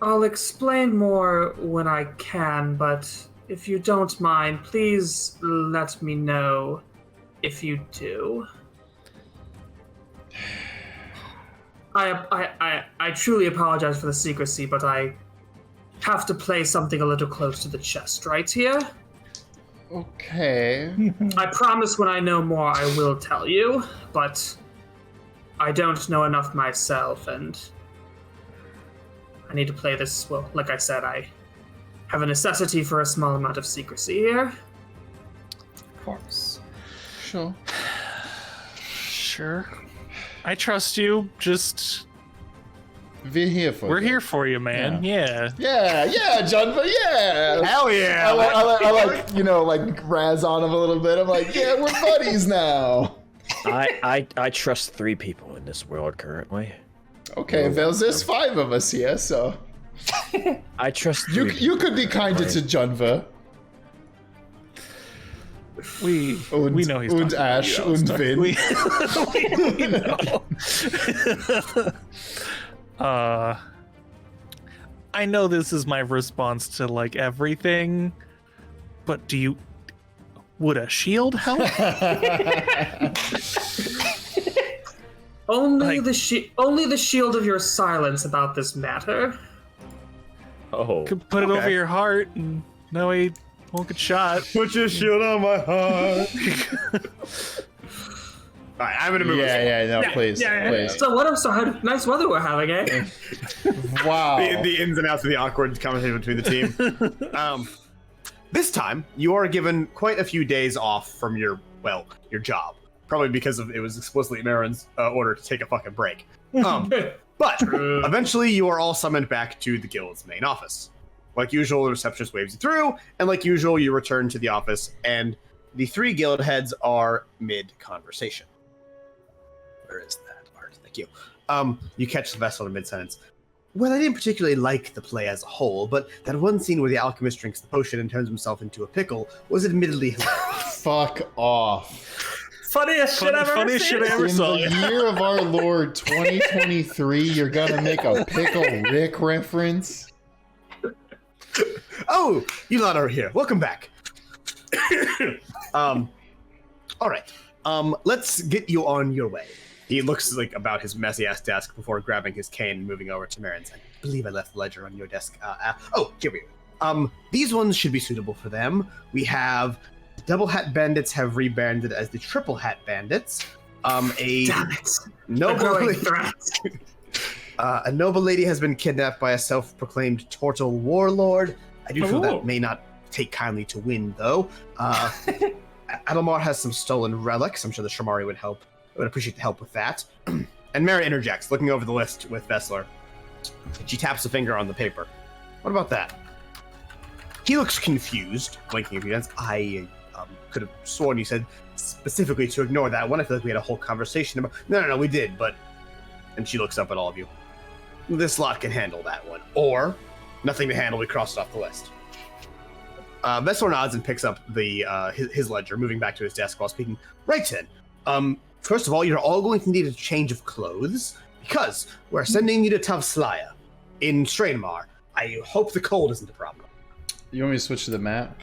I'll explain more when I can, but if you don't mind, please let me know if you do. I truly apologize for the secrecy, but I have to play something a little close to the chest right here. Okay. I promise when I know more, I will tell you, but I don't know enough myself, and I need to play this, well, like I said, I have a necessity for a small amount of secrecy here. Of course. Sure. Sure. I trust you. Just We're here for we're you. here for you, man. Yeah. Yeah, John, but yeah. Hell yeah! I like razz on him a little bit. I'm like, yeah, we're buddies now. I trust 3 people in this world currently. Okay, there's 5 of us here, so I trust 3 you could be kinder to Junva. We know he's und talking Ash about you, und Alistar. Vin. We know. I know this is my response to like everything, but would a shield help? Only Like- the shield of your silence about this matter. Oh. Could put it over your heart and no way won't get shot. Put your shield on my heart. All right, I'm gonna move. Please. So nice weather we're having, eh? Wow. The ins and outs of the awkward conversation between the team. This time, you are given quite a few days off from your job. Probably because it was explicitly Marin's order to take a fucking break. But eventually, you are all summoned back to the guild's main office. Like usual, the receptionist waves you through, and like usual, you return to the office, and the 3 guild heads are mid-conversation. Where is that part? Thank you. You catch the vessel in mid-sentence. Well, I didn't particularly like the play as a whole, but that one scene where the alchemist drinks the potion and turns himself into a pickle was admittedly hilarious. Fuck off. Funniest shit I've ever Funniest seen. shit I ever In saw. the year of our Lord 2023, you're gonna make a Pickle Rick reference? Oh, you lot are here. Welcome back. All right. Let's get you on your way. He looks like about his messy ass desk before grabbing his cane and moving over to Marin's. I believe I left the ledger on your desk. Here we go. These ones should be suitable for them. We have the Double Hat Bandits have rebranded as the Triple Hat Bandits. Damn it. Noble threat. a noble lady has been kidnapped by a self-proclaimed Tortle warlord. I do feel Ooh. that may not take kindly to win, though. Adelmar has some stolen relics. I'm sure the Shamari would help. I would appreciate the help with that. And Mara interjects, looking over the list with Vessler. She taps a finger on the paper. What about that? He looks confused, blinking a few times. I could have sworn you said specifically to ignore that one. I feel like we had a whole conversation about... No, we did, but... And she looks up at all of you. This lot can handle that one. Or, nothing to handle, we cross it off the list. Vessler nods and picks up the his ledger, moving back to his desk while speaking. Right then. First of all, you're all going to need a change of clothes because we're sending you to Tavslaya in Strainmar. I hope the cold isn't a problem. You want me to switch to the map?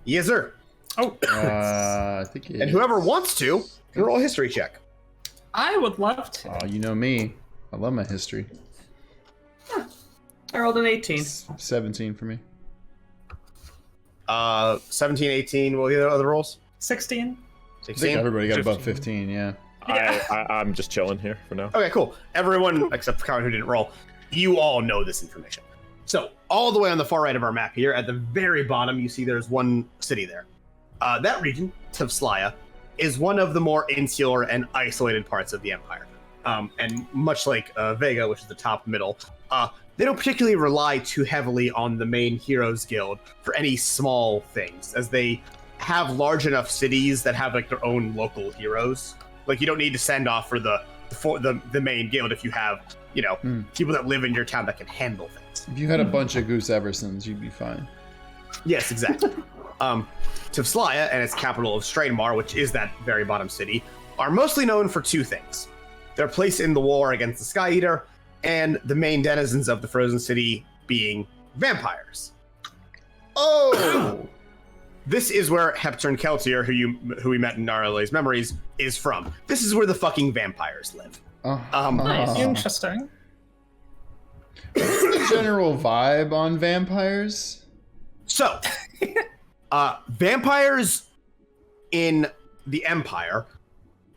Yes, sir. Oh, I think it And is. whoever wants to, can roll a history check. I would love to. Oh, you know me. I love my history. I rolled an 18. 17 for me. 17, 18. What were the other rolls? 16. I think 16. everybody got above 15, yeah. I'm just chilling here for now. Okay, cool. Everyone except for Karen who didn't roll, you all know this information. So, all the way on the far right of our map here, at the very bottom, you see there's one city there. That region, Tavslaya, is one of the more insular and isolated parts of the Empire. And much like Vega, which is the top middle, they don't particularly rely too heavily on the main Heroes Guild for any small things, as they have large enough cities that have like their own local heroes. Like you don't need to send off for the main guild if you have, you know, people that live in your town that can handle things. If you had a bunch of Goose Eversons, you'd be fine. Yes, exactly. Tavslaya and its capital of Strainmar, which is that very bottom city, are mostly known for two things: their place in the war against the Sky Eater, and the main denizens of the Frozen City being vampires. Oh! This is where Hepturn Keltir, who we met in Narle's memories, is from. This is where the fucking vampires live. Interesting. What's the general vibe on vampires? So, vampires in the Empire,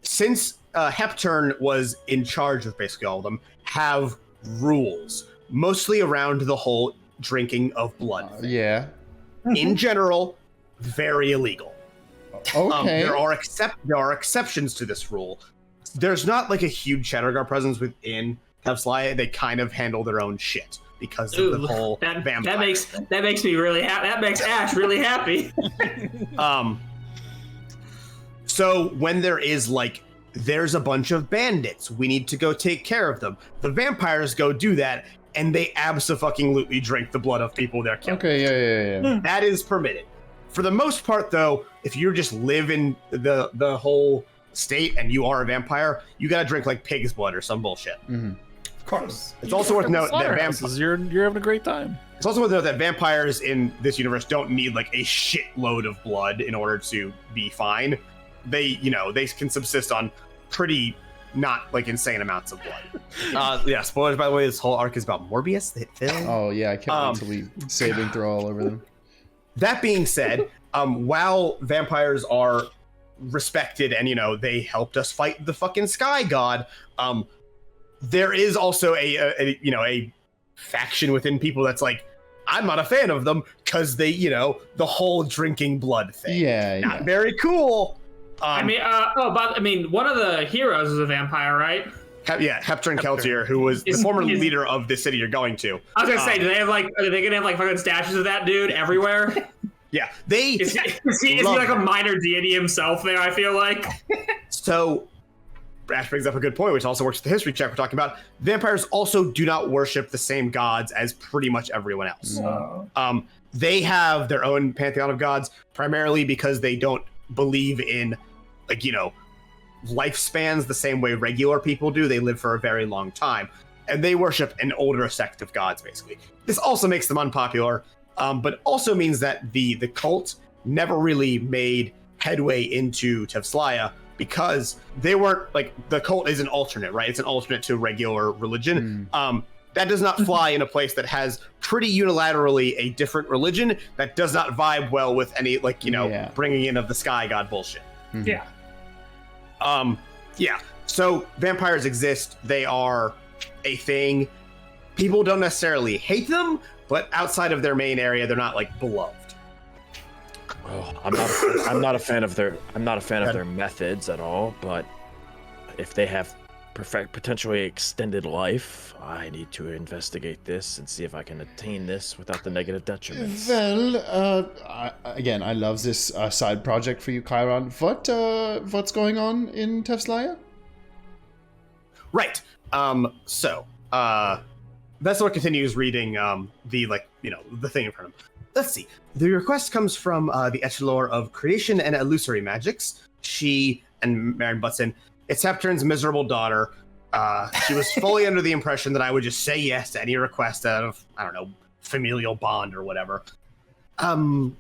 since Hepturn was in charge of basically all of them, have rules, mostly around the whole drinking of blood thing. Yeah. In general, very illegal. Okay. There are exceptions to this rule. There's not like a huge Shadowguard presence within Tavslaya. They kind of handle their own shit because of the whole vampire. That makes me really happy. That makes Ash really happy. So when there is like, there's a bunch of bandits, we need to go take care of them. The vampires go do that, and they abso-fucking-lutely drink the blood of people they're killing. Okay, yeah. That is permitted. For the most part, though, if you just live in the whole state and you are a vampire, you gotta drink like pig's blood or some bullshit. Mm-hmm. Of course. It's also worth noting that Slaughterhouses, you're having a great time. It's also worth noting that vampires in this universe don't need like a shitload of blood in order to be fine. They can subsist on pretty not like insane amounts of blood. Yeah, spoilers by the way. This whole arc is about Morbius, the hit film. Oh yeah, I can't wait till we saving throw all over them. That being said, while vampires are respected and they helped us fight the fucking Sky God, there is also a faction within people that's like, I'm not a fan of them because they the whole drinking blood thing. Yeah, not very cool. one of the heroes is a vampire, right? Hepturn Keltir, who was the former leader of the city you're going to. I was gonna say, are they gonna have like fucking statues of that dude everywhere? Yeah, is he like a minor deity himself there? I feel like. So, Ash brings up a good point, which also works with the history check we're talking about. Vampires also do not worship the same gods as pretty much everyone else. No. They have their own pantheon of gods, primarily because they don't believe in, lifespans the same way regular people do. They live for a very long time, and they worship an older sect of gods, basically. This also makes them unpopular, but also means that the cult never really made headway into Tavslaya because they weren't, the cult is an alternate, right? It's an alternate to regular religion. That does not fly in a place that has pretty unilaterally a different religion that does not vibe well with any, bringing in of the Sky God bullshit. Yeah. So vampires exist. They are a thing. People don't necessarily hate them, but outside of their main area, they're not beloved. Well, I'm not a fan of their methods at all, but if they have potentially extended life, I need to investigate this and see if I can attain this without the negative detriments. Well, again, I love this side project for you, Chiron. What's going on in Tavslaya? Right. Vessler continues reading the thing in front of him. let's see. The request comes from the Echelor of Creation and Illusory Magics. She, and Marin butts in, it's Hepturn's miserable daughter. She was fully under the impression that I would just say yes to any request out of, I don't know, familial bond or whatever.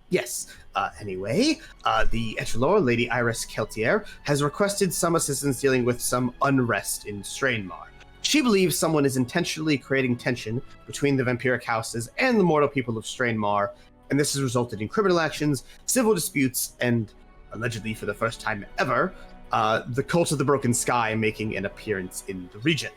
Yes. Anyway, the Echelor, Lady Iris Keliter, has requested some assistance dealing with some unrest in Strainmar. She believes someone is intentionally creating tension between the vampiric houses and the mortal people of Strainmar, and this has resulted in criminal actions, civil disputes, and, allegedly for the first time ever, the Cult of the Broken Sky making an appearance in the region.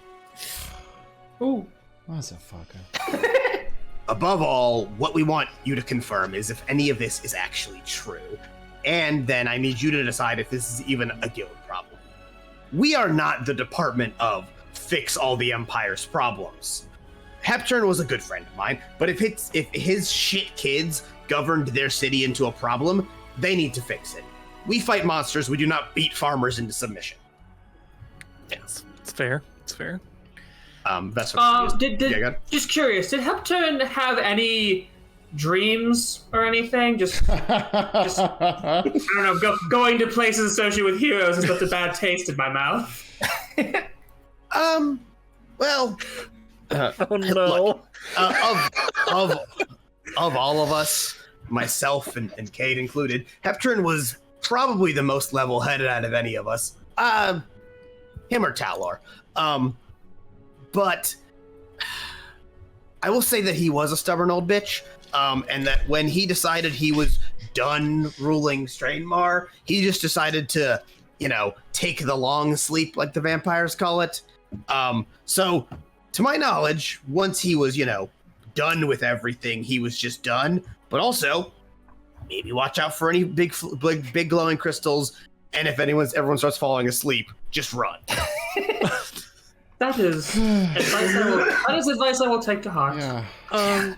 Ooh. Motherfucker. Above all, what we want you to confirm is if any of this is actually true. And then I need you to decide if this is even a guild problem. We are not the department of fix all the Empire's problems. Hepturn was a good friend of mine, but if his shit kids governed their city into a problem, they need to fix it. We fight monsters, we do not beat farmers into submission. Yes, it's fair. It's fair. That's what just curious, did Hepturn have any dreams or anything? Just I don't know, going to places associated with heroes has left a bad taste in my mouth. Well, Oh no. look, of all of us, myself and Cade included, Hepturn was probably the most level-headed out of any of us. Him or Talor. But I will say that he was a stubborn old bitch, and that when he decided he was done ruling Strainmar, he just decided to, take the long sleep, like the vampires call it. So, to my knowledge, once he was, done with everything, he was just done. But also, maybe watch out for any big glowing crystals, and if everyone starts falling asleep, just run. That is advice I will take to heart. Yeah.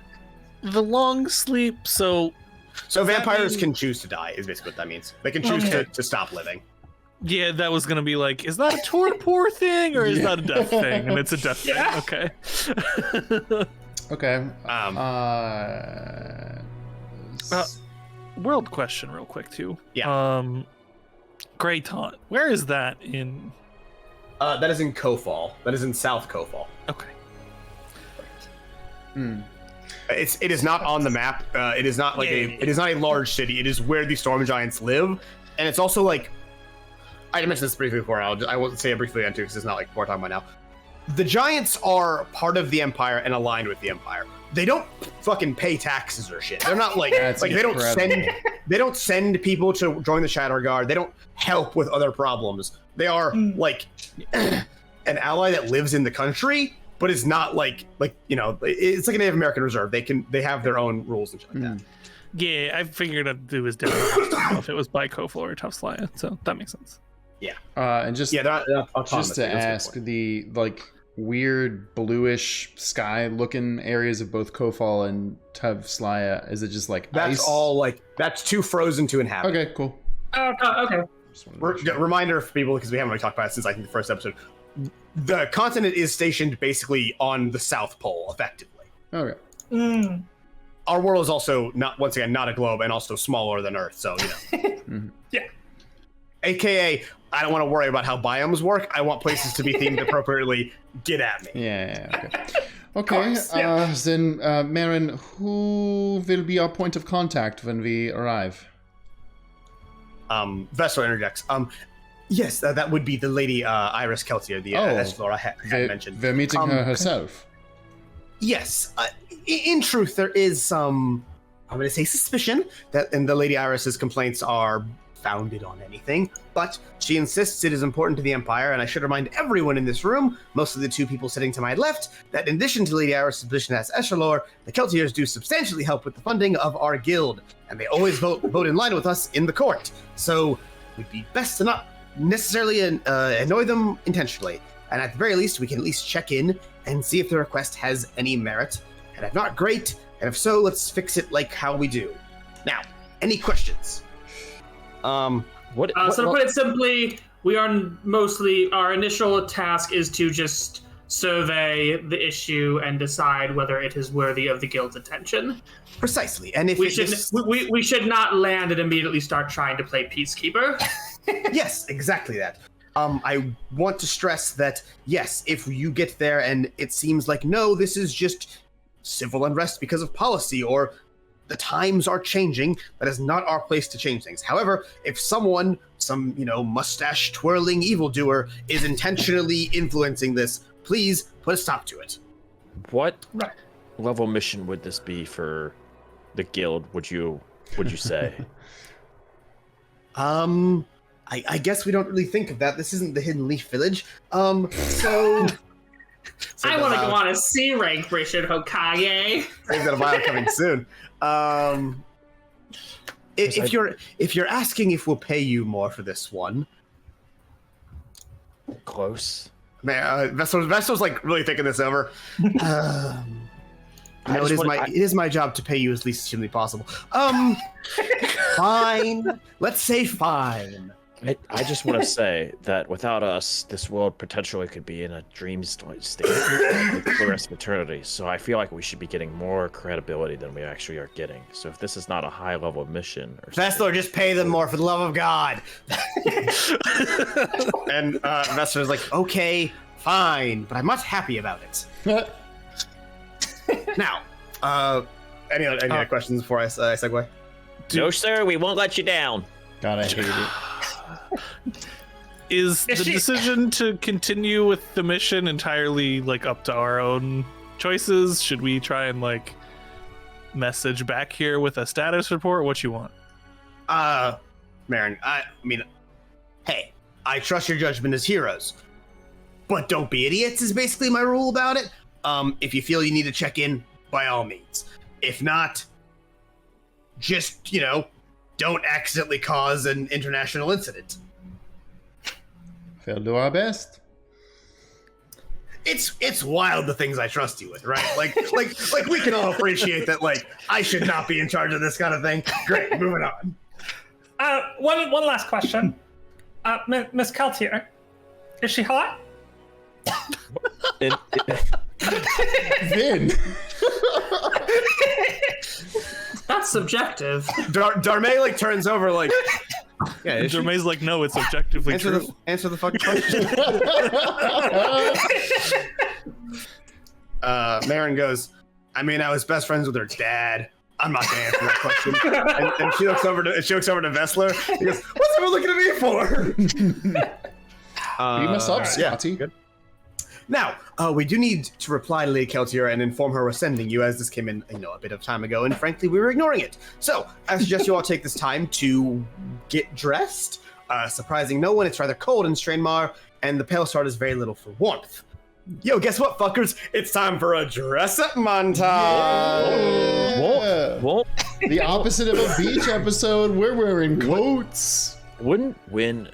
The long sleep. So Vampires can choose to die, is basically what that means. They can choose to stop living. yeah, that was gonna be like, is that a torpor thing or is that a death thing? And it's a death thing. Okay. Okay. World question, real quick too. Yeah. Grey Taunt. Where is that in? That is in Kofal. That is in South Kofal. Okay. It is not on the map. It is not like it is not a large city. It is where the Storm Giants live, and it's also like I mentioned this briefly before. I won't say it briefly on too because it's not like what we're talking about now. The Giants are part of the Empire and aligned with the Empire. They don't fucking pay taxes or shit. They're not like they don't send people to join the Shadow Guard. They don't help with other problems. They are like an ally that lives in the country, but it's not like it's like a Native American reserve. They have their own rules and shit like that. Yeah, I figured it was different if it was by Kofal or Tavslaya, so that makes sense. Yeah. And just they're not autonomous. just to ask, the weird bluish sky looking areas of both Kofal and Tavslaya, is it just like that's ice? all that's too frozen to inhabit. Okay, cool. Okay. Reminder for people, because we haven't really talked about it since I think the first episode. The continent is stationed basically on the South Pole, effectively. Okay. Our world is also not a globe and also smaller than Earth, so Yeah. AKA, I don't want to worry about how biomes work. I want places to be themed appropriately. Get at me. Yeah. Okay. Then, Marin, who will be our point of contact when we arrive? Vessel interjects. Yes, that would be the Lady Iris Keltier, the Echelor I had mentioned. We're meeting her herself. Yes. In truth, there is some, I'm going to say, suspicion that the Lady Iris's complaints are founded on anything, but she insists it is important to the Empire, and I should remind everyone in this room, mostly the two people sitting to my left, that in addition to Lady Iris' position as Echelor, the Keltiers do substantially help with the funding of our guild, and they always vote in line with us in the court. So we'd be best to not necessarily annoy them intentionally, and at the very least, we can at least check in and see if the request has any merit, and if not, great, and if so, let's fix it like how we do. Now, any questions? So to put it simply, we are our initial task is to just survey the issue and decide whether it is worthy of the guild's attention. Precisely. And if We should not land and immediately start trying to play peacekeeper. Yes, exactly that. I want to stress that, yes, if you get there and it seems like, no, this is just civil unrest because of policy or the times are changing, that is not our place to change things. However, if someone, some, mustache twirling evildoer is intentionally influencing this, please put a stop to it. What level mission would this be for the guild, would you say? I guess we don't really think of that. This isn't the Hidden Leaf Village. So I want to go on a C rank mission, Hokage. I've got a bio coming soon. If you're asking if we'll pay you more for this one, Close. man, Vessel's like really thinking this over. No, it is my job to pay you as least as humanly possible. Fine. Let's say fine. I just want to say that without us, this world potentially could be in a dream state for the rest of eternity. So I feel like we should be getting more credibility than we actually are getting. So if this is not a high-level mission, Vessler, just pay them more for the love of God. And Vessler's like, okay, fine, but I'm not happy about it. Now, any other questions before I segue? no, sir, we won't let you down. God, I hate it. Is the decision to continue with the mission entirely up to our own choices? Should we try and message back here with a status report? What you want? Marin, I mean, hey, I trust your judgment as heroes, but don't be idiots is basically my rule about it. If you feel you need to check in, by all means. If not, just, don't accidentally cause an international incident. We'll do our best. It's wild the things I trust you with, right? Like we can all appreciate that. I should not be in charge of this kind of thing. Great, moving on. One last question. Miss Keliter, is she hot? Vin. That's subjective. Darmay turns over yeah. Jermaine's no, it's objectively true. Answer the fucking question. Marin goes, I mean, I was best friends with her dad. I'm not gonna answer that question. and she looks over to Vessler. He goes, what's everyone looking at me for? Beam us up, Scotty. Yeah, good. Now, we do need to reply to Lady Keltir and inform her we're sending you, as this came in, a bit of time ago, and frankly, we were ignoring it. So, I suggest you all take this time to get dressed. Surprising no one, it's rather cold in Strainmar, and the Pale Star does very little for warmth. Yo, guess what, fuckers? It's time for a dress-up montage! Yeah. Whoa. The opposite of a beach episode, we're wearing coats. Wouldn't Win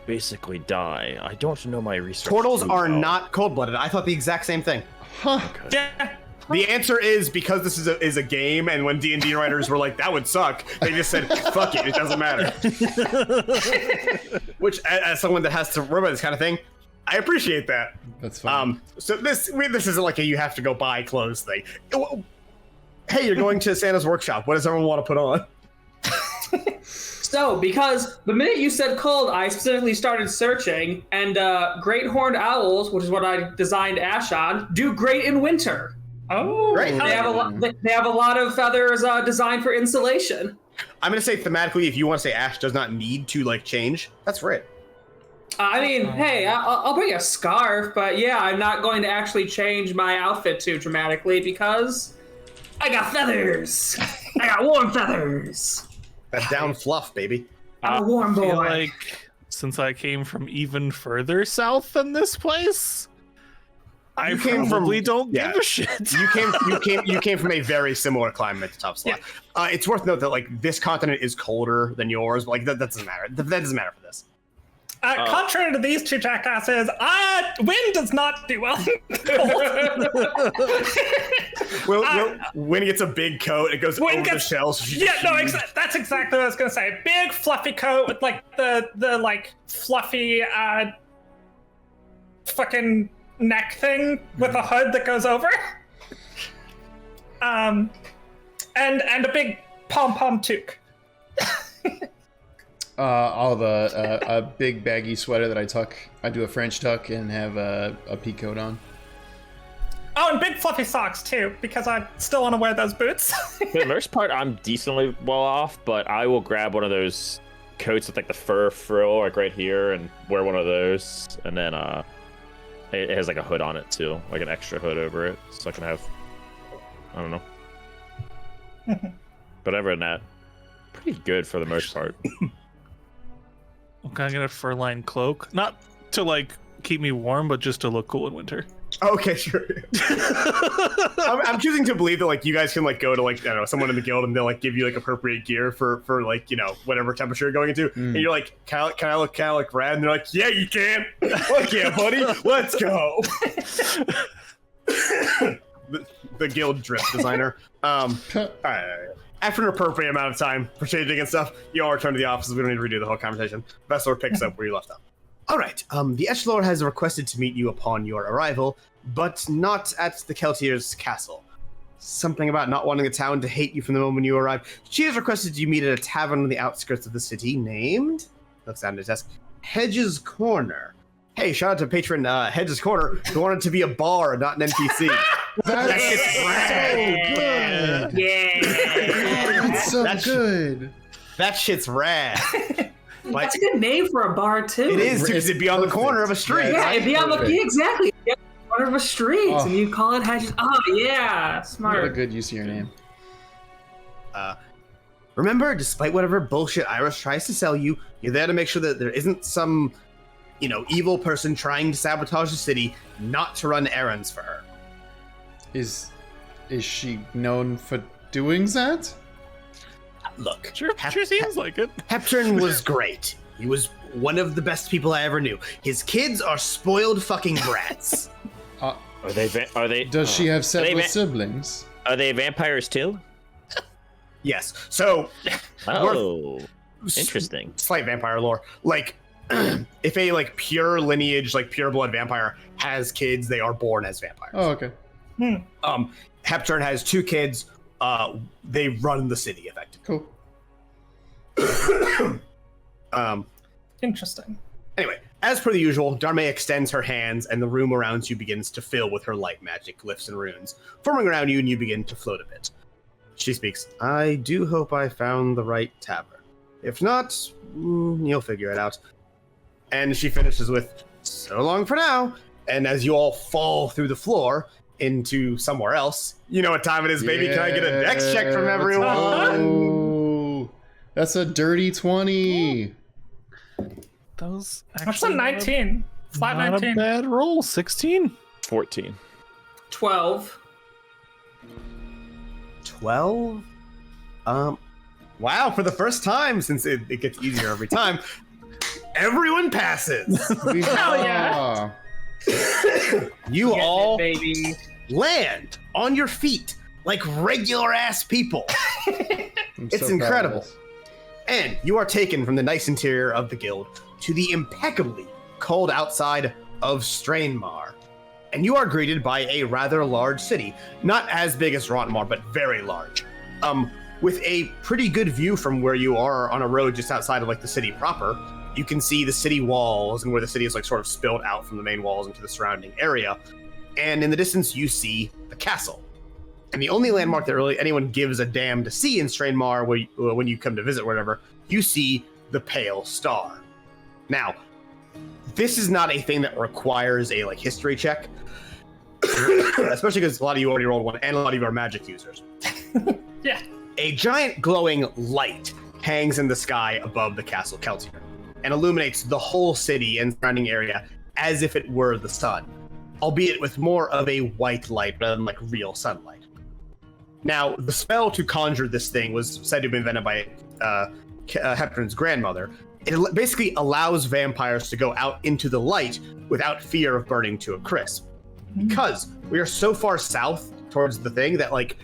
basically die? I don't know my research. Turtles are not cold-blooded. I thought the exact same thing. Huh. Yeah. The answer is because this is a game, and when D&D writers were like, that would suck, they just said, fuck it doesn't matter. Which, as someone that has to remember this kind of thing, I appreciate that. That's fine. So this isn't like a you have to go buy clothes thing. Hey, you're going to Santa's workshop. What does everyone want to put on? So, because the minute you said cold, I specifically started searching, and great horned owls, which is what I designed Ash on, do great in winter. Oh, Great. They have a lot of feathers designed for insulation. I'm going to say thematically, if you want to say Ash does not need to change, that's right. I mean, hey, I'll bring a scarf, but yeah, I'm not going to actually change my outfit too dramatically because I got feathers. I got warm feathers. That down fluff, baby. I'm a warm I feel boy. like since I came from even further south than this place, I came probably from- don't yeah. give a shit. You came from a very similar climate to Tavslaya. It's worth note that this continent is colder than yours, but that doesn't matter. That doesn't matter for this. Contrary to these two jackasses, wind does not do well in cold. When he gets a big coat, it goes over the shells. That's exactly what I was gonna say. Big fluffy coat with the fluffy fucking neck thing with a hood that goes over. And a big pom-pom toque. A big baggy sweater that I tuck. I do a French tuck and have a pea coat on. Oh, and big fluffy socks too, because I still want to wear those boots. For the most part, I'm decently well off, but I will grab one of those coats with like the fur frill, like right here, and wear one of those. And then it has like a hood on it too, like an extra hood over it, so I can have, I don't know. But other than that, pretty good for the most part. Can I get a fur-lined cloak? Not to like keep me warm, but just to look cool in winter. Okay, sure. I'm choosing to believe that like you guys can like go to like, I don't know, someone in the guild and they'll like give you like appropriate gear for like, you know, whatever temperature you're going into, and you're like, can I look rad? And they're like, yeah, you can. Fuck yeah, buddy, let's go. the guild dress designer. All right. After an appropriate amount of time for changing and stuff, you all return to the offices. We don't need to redo the whole conversation. Vessler picks up where you left off. All right. The Echelor has requested to meet you upon your arrival, but not at the Keliter's castle. Something about not wanting the town to hate you from the moment you arrive. She has requested you meet at a tavern on the outskirts of the city named, looks down at his desk, Hedge's Corner. Hey, shout out to patron Hedge's Corner, who wanted to be a bar, not an NPC. That shit's so good. Yeah. That's so good. That shit's rad. Like, That's a good name for a bar too. it is, because it'd be on the corner of a street. Yeah, it'd be on the Perfect. exactly. It'd be on the corner of a street, Oh. and you call it Hedges. Oh yeah, What a smart. good use of your name. Remember, despite whatever bullshit Iris tries to sell you, you're there to make sure that there isn't some, you know, evil person trying to sabotage the city, not to run errands for her. Is she known for doing that? Look, Sure seems like it. Hepturn was great. He was one of the best people I ever knew. His kids are spoiled fucking brats. Are they? Does she have several ma- siblings? Are they vampires too? Yes. So, Oh, interesting. slight vampire lore. Like, if a like pure lineage, like pure blood vampire has kids, they are born as vampires. Oh, okay. Hepturn has 2 kids. They run the city effectively. Cool. Interesting. Anyway, as per the usual, Darme extends her hands, and the room around you begins to fill with her light magic glyphs and runes, forming around you, and you begin to float a bit. She speaks, I do hope I found the right tavern. If not, you'll figure it out. And she finishes with, so long for now. And as you all fall through the floor into somewhere else, you know what time it is, baby. Can I get a dex check from everyone? Oh, that's a dirty 20. That was That's actually a 19. Flat not 19. a bad roll. 16. 14. 12. 12? Wow, for the first time, since it gets easier every time, everyone passes. Hell yeah. You Getting all it, baby. land on your feet like regular ass people. It's incredible. And you are taken from the nice interior of the guild to the impeccably cold outside of Strainmar. And you are greeted by a rather large city. Not as big as Rotmar, but very large. With a pretty good view from where you are on a road just outside of like the city proper. You can see the city walls and where the city is like sort of spilled out from the main walls into the surrounding area. And in the distance, you see the castle. And the only landmark that really anyone gives a damn to see in Strainmar when you come to visit, whatever, you see the Pale Star. Now, this is not a thing that requires a like history check, especially because a lot of you already rolled one, and a lot of you are magic users. Yeah. A giant glowing light hangs in the sky above the castle Keliter and illuminates the whole city and surrounding area as if it were the sun, albeit with more of a white light rather than like real sunlight. Now, the spell to conjure this thing was said to have been invented by Hepturn's grandmother. It basically allows vampires to go out into the light without fear of burning to a crisp. Because we are so far south towards the thing that like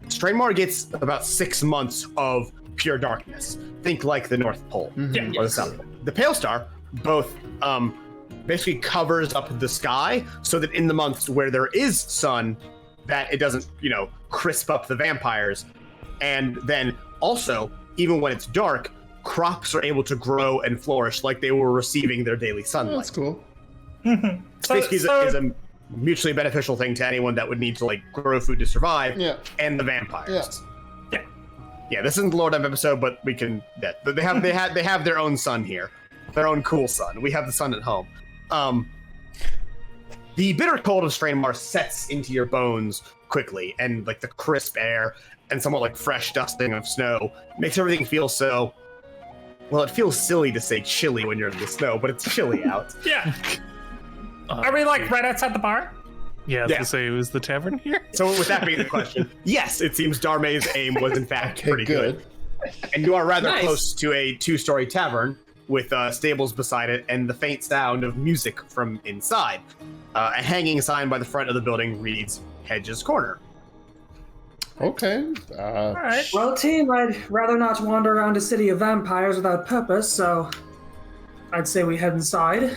Strainmar gets about 6 months of pure darkness. Think like the North Pole Yeah. or the South Pole. The Pale Star, both basically covers up the sky so that in the months where there is sun, that it doesn't, crisp up the vampires. And then also, even when it's dark, crops are able to grow and flourish like they were receiving their daily sunlight. That's cool. Basically, is a mutually beneficial thing to anyone that would need to grow food to survive, and the vampires. Yeah, this isn't the Lord of episode, but we can. Yeah, they have their own sun here, their own cool sun. We have the sun at home. The bitter cold of Strainmar sets into your bones quickly, and the crisp air and somewhat fresh dusting of snow makes everything feel so. Well, it feels silly to say chilly when you're in the snow, but it's chilly out. Yeah. Are we right outside the bar? Yeah, I was gonna say, was the tavern here? So with that being the question, yes, it seems Darmay's aim was in fact pretty good. And you are rather close to a 2-story tavern with stables beside it and the faint sound of music from inside. A hanging sign by the front of the building reads Hedge's Corner. Okay. All right. Well, team, I'd rather not wander around a city of vampires without purpose, so I'd say we head inside.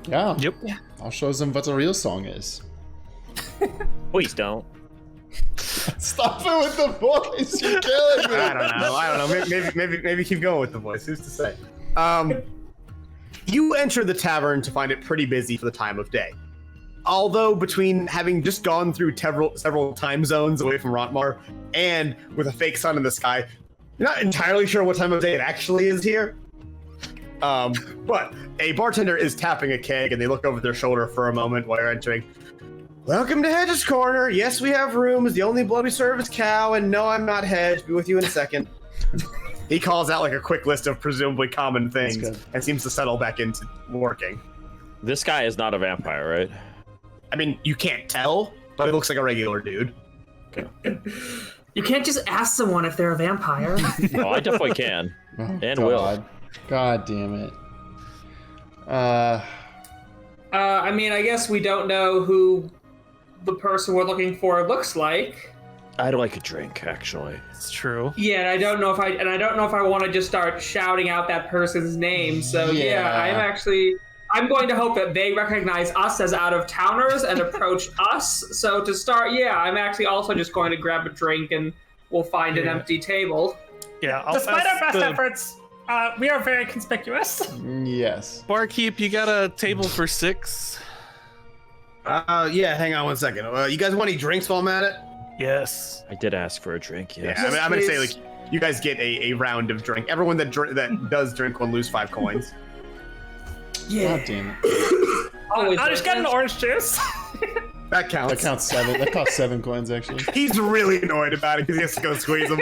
Yeah. Yep. I'll show them what a real song is. Please don't. Stop it with the voice. You're killing me. I don't know. Maybe keep going with the voice. Who's to say? You enter the tavern to find it pretty busy for the time of day. Although between having just gone through several time zones away from Rontmar and with a fake sun in the sky, you're not entirely sure what time of day it actually is here. But a bartender is tapping a keg and they look over their shoulder for a moment while you're entering. Welcome to Hedge's Corner. Yes, we have rooms. The only blood we serve is cow, and no, I'm not Hedge. Be with you in a second. He calls out a quick list of presumably common things and seems to settle back into working. This guy is not a vampire, right? I mean, you can't tell, but it looks like a regular dude. Okay. You can't just ask someone if they're a vampire. Oh, I definitely can. And will. God damn it. I mean, I guess we don't know who the person we're looking for looks like. I'd like a drink, actually. It's true. Yeah, and I don't know if I want to just start shouting out that person's name. So I'm going to hope that they recognize us as out-of-towners and approach us. So to start, I'm actually also just going to grab a drink and we'll find an empty table. Yeah, Despite our best efforts, we are very conspicuous. Yes. Barkeep, you got a table for 6? Yeah, hang on one second. You guys want any drinks while I'm at it? Yes. I did ask for a drink, yes. Yeah, I'm going to say, you guys get a round of drink. Everyone that does drink will lose 5 coins. Yeah. God damn it. I'll just get an orange juice. That counts. That counts 7. That costs 7 coins, actually. He's really annoyed about it because he has to go squeeze them.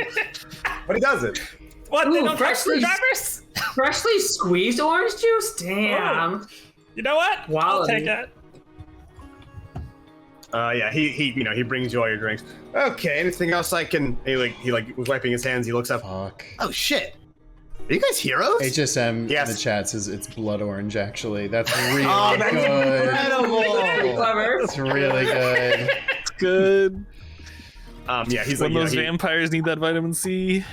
But he doesn't. What? They Ooh, don't trust screwdrivers? Freshly squeezed orange juice? Damn. Oh. You know what? I'll take it. He brings you all your drinks. Okay, anything else I can? He was wiping his hands. He looks up. Fuck. Oh shit! Are you guys heroes? HSM Yes. in the chat says it's blood orange. Actually, that's really that's good. incredible. Clever. It's really good. It's good. He's When those vampires need that vitamin C.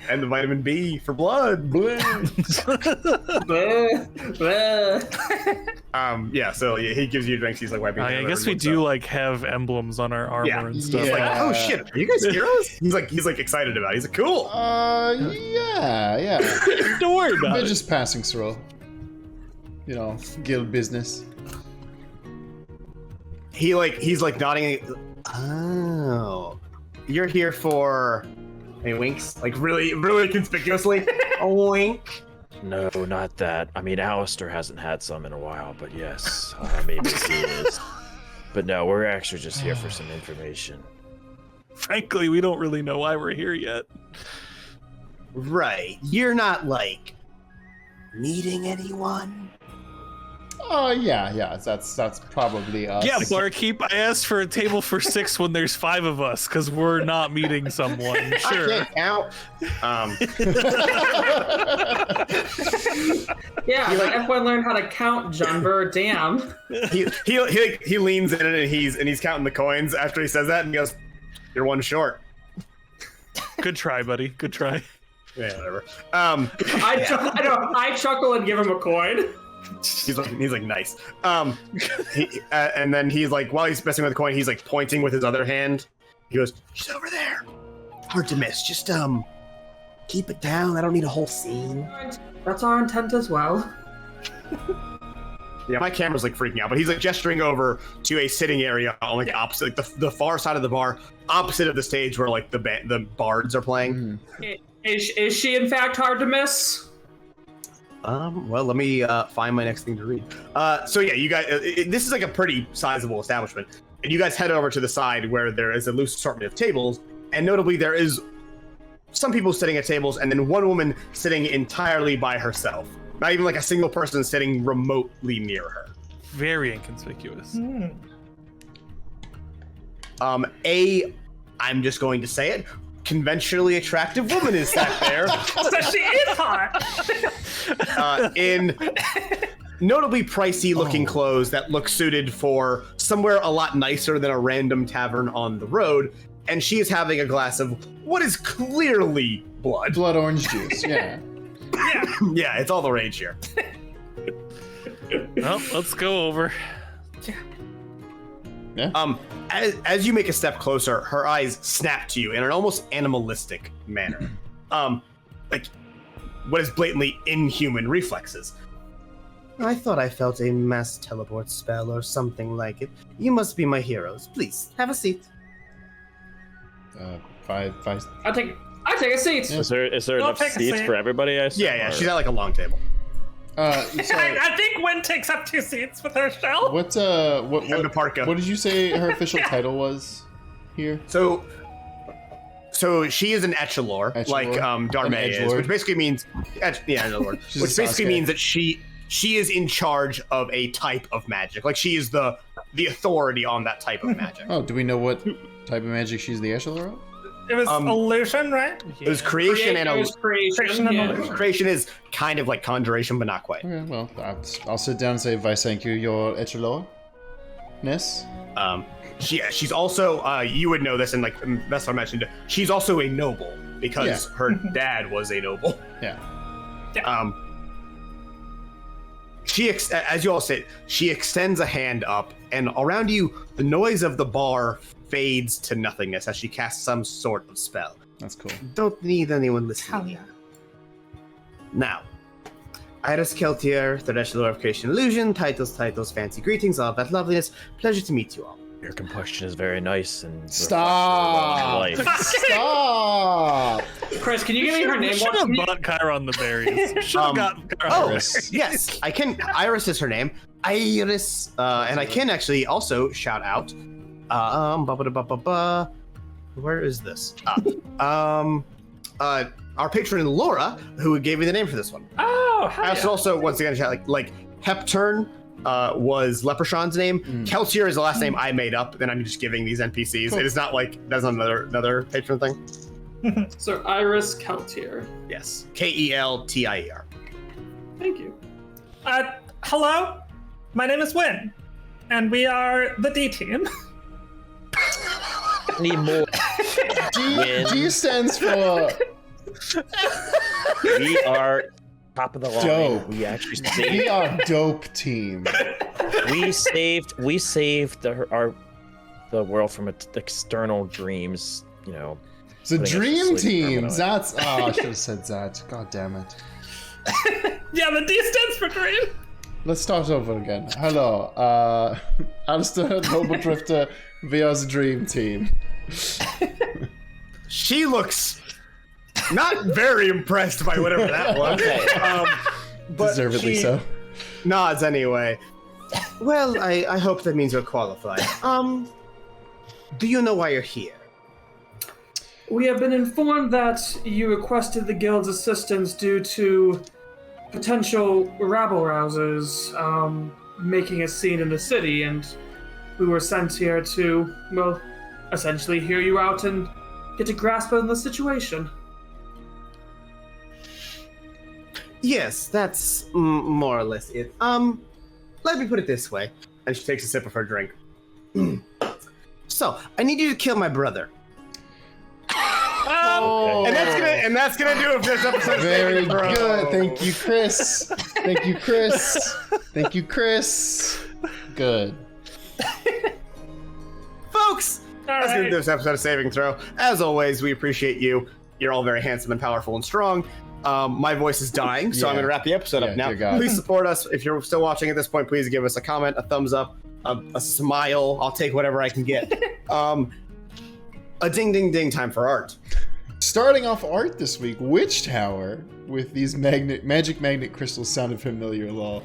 And the vitamin B for blood. He gives you drinks. He's wiping. I guess we do have emblems on our armor and stuff. Yeah. Oh shit! Are you guys heroes? He's excited about it. He's cool. Yeah. Don't worry about They're it. just passing through. Guild business. He's nodding. Oh, you're here for. Any winks? Really, really conspicuously. A wink. No, not that. I mean, Alistair hasn't had some in a while, but yes, maybe he is. But no, we're actually just here for some information. Frankly, we don't really know why we're here yet. Right. You're not meeting anyone? Oh yeah. That's probably us. Yeah, Barkeep, I asked for a table for 6 when there's 5 of us, because we're not meeting someone. Sure. I can't count. Everyone learned how to count, Junver. Damn. He leans in and he's counting the coins after he says that and he goes, "You're one short." Good try, buddy. Good try. Yeah, whatever. I chuckle and give him a coin. He's like nice. And then he's like, while he's messing with the coin, he's like pointing with his other hand. He goes, "She's over there. Hard to miss. Just keep it down. I don't need a whole scene." That's our intent as well. Yeah, my camera's like freaking out, but he's like gesturing over to a sitting area on like opposite, like the far side of the bar, opposite of the stage where like the bards are playing. Is she in fact hard to miss? Well, let me find my next thing to read. So yeah, you guys, this is like a pretty sizable establishment, and you guys head over to the side where there is a loose assortment of tables, and notably there is some people sitting at tables, and then one woman sitting entirely by herself. Not even like a single person sitting remotely near her. Very inconspicuous. I'm just going to say it, conventionally attractive woman is sat there. So she is hot. In notably pricey looking clothes that look suited for somewhere a lot nicer than a random tavern on the road. And she is having a glass of what is clearly blood. Blood orange juice, yeah. Yeah, it's all the rage here. Well, let's go over. Yeah. As you make a step closer, her eyes snap to you in an almost animalistic manner. Like what is blatantly inhuman reflexes. I thought I felt a mass teleport spell or something like it. You must be my heroes. Please, have a seat. Five. I take a seat. Yeah. Is there enough take a seats seat. for everybody? I assume, Yeah, or- she's at like a long table. So, I think Gwen takes up 2 seats with her shell. what And the parka. what did you say her official title was here? So she is an Echelor, Echelor? like Darme An is, edgelord? which basically means Echelor, She's which a basically Sasuke. means that she is in charge of a type of magic. Like she is the authority on that type of magic. Oh, do we know what type of magic she's the Echelor of? It was illusion, right? It was creation and Creation and illusion. creation is kind of like conjuration, but not quite. Okay, well, I'll sit down and say, "Vice, thank you, your Echelor-ness." She's also you would know this, and like that's what I mentioned. She's also a noble because her dad was a noble. Yeah. As you all say, she extends a hand up, and around you, the noise of the bar fades to nothingness as she casts some sort of spell. That's cool. Don't need anyone listening. Now, Iris Keltir, the Echelor of Creation Illusion, titles, fancy greetings, all of that loveliness. Pleasure to meet you all. Your combustion is very nice and Stop! reflects your life. Stop! Chris, can you give me her name? Should have bought Chiron the berries. Should have gotten Chiron. Iris. Yes, I can. Iris is her name. Iris, and I can actually also shout out. Where is this? Our patron Laura, who gave me the name for this one. Oh, I should also once again shout like Hepturn was Leprechaun's name. Keltir is the last name I made up. Then I'm just giving these NPCs. Cool. It is not like that's another patron thing. So Iris Keltir. Yes, Keltir. Thank you. Hello, my name is Win, and we are the D team. Need more. G stands for We are top of the line. Dope. We actually we saved. are dope team. We saved the world from external dreams. You know. The Putting us to dream sleep team. permanently. That's I should have said that. God damn it. Yeah, the D stands for dream. Let's start over again. Hello, Alistair, Noble Drifter, we are the dream team. She looks not very impressed by whatever that was. But Deservedly she so. nods anyway. Well, I hope that means you're qualified. Do you know why you're here? We have been informed that you requested the guild's assistance due to potential rabble-rousers making a scene in the city, and we were sent here to, well, essentially hear you out and get a grasp on the situation. Yes, that's more or less it. Let me put it this way. And she takes a sip of her drink. So, I need you to kill my brother. Oh. And And that's gonna do it for this episode. Very good. Thank you, Chris. Thank you, Chris. Thank you, Chris. Good. Folks, that's gonna do this episode of Saving Throw. As always, we appreciate you. You're all very handsome and powerful and strong. My voice is dying, so I'm gonna wrap the episode up now. Please support us. If you're still watching at this point, please give us a comment, a thumbs up, a smile. I'll take whatever I can get. A ding ding ding time for art. Starting off art this week, Witch Tower with these magic magnet crystals sounded familiar. Lol.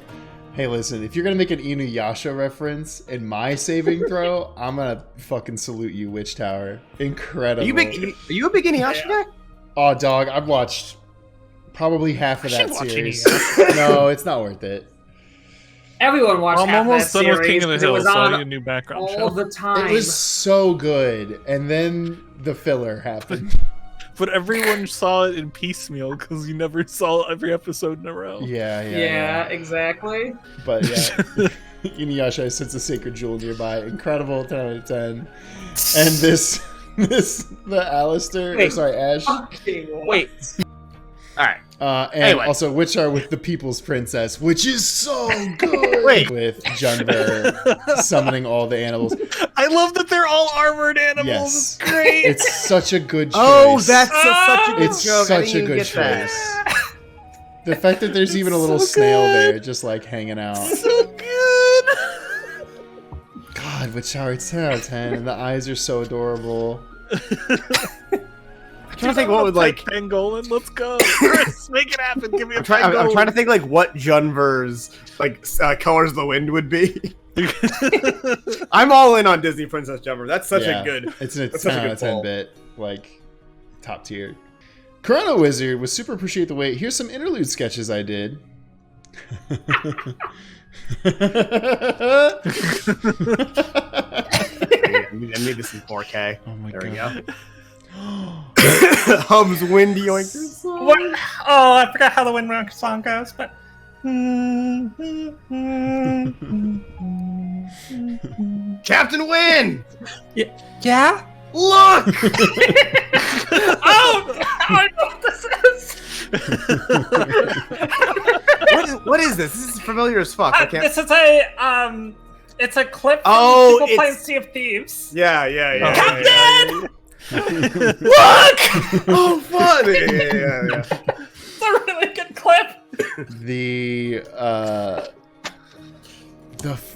Hey, listen, if you're gonna make an Inuyasha reference in my saving throw, I'm gonna fucking salute you, Witch Tower. Incredible. Are you a big Inuyasha guy? Oh, dog, I've watched probably half of that series. No, it's not worth it. Everyone watched I'm half almost that done with series. King of the It Hill, was so I on need a new background all show. the time. It was so good, and then the filler happened. But everyone saw it in piecemeal because you never saw every episode in a row. Yeah, exactly. But yeah, Inuyasha has Sense of Sacred Jewel nearby. Incredible, 10 out of 10. And the Alistair, Ash. Wait. All right. And Anyway. also Witcher with the People's Princess, which is so good. With Junver summoning all the animals. I love that they're all armored animals. Yes. It's great. It's such a good choice. Oh, that's such a good It's joke. such a good choice. The fact that there's even a little snail there, just like hanging out. So good. God, Witch Tower, it's 10 out of 10, and the eyes are so adorable. I'm trying to think what would like. Pangolin, let's go. Chris, make it happen. Give me a I'm pangolin. trying to think like what Junver's like Colors of the Wind would be. I'm all in on Disney Princess Junver. That's such a good. It's a that's such 10 a out good of 10 pull. bit, like top tier. Chrono Wizard was super appreciate the wait. Here's some interlude sketches I did. I need this in 4K. Oh my There god. we go. Hub's windy oinkers. What? Oh, I forgot how the Windrunner song goes, but. Captain Win! Yeah? Look! Oh, I know what this is. what is this? This is familiar as fuck. I can't. This is it's a clip from Oh, people playing it's- Sea of Thieves. Yeah. Captain! Look! Oh, fun! Yeah. It's a really good clip.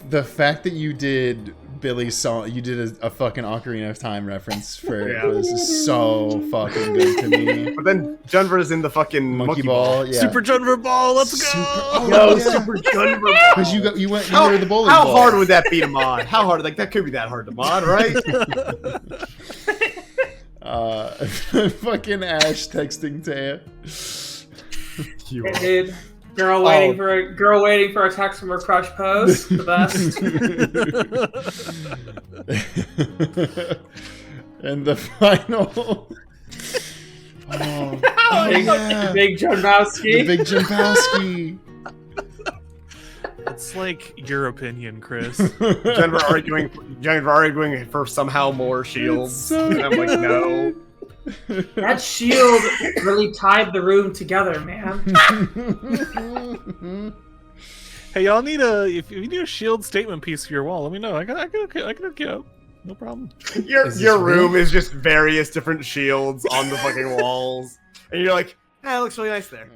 The fact that you did Billy's song, you did a fucking Ocarina of Time reference for this is so fucking good to me. But then Junver's in the fucking Monkey Ball, yeah. Super Junver Ball, let's go. Super Junver Ball. Because you were the bowling How ball. hard would that be to mod? How hard? Like that could be that hard to mod, right? Fucking Ash texting Taya. Dude, girl waiting for a text from her crush pose. The best. And the final. Big Jambowski. The big Jambowski. It's like your opinion, Chris. Junver arguing for somehow more shields. So and I'm like, no. That shield really tied the room together, man. Hey, y'all need if you need a shield statement piece for your wall, let me know. I can hook you up. No problem. Your room is just various different shields on the fucking walls. And you're like, it looks really nice there.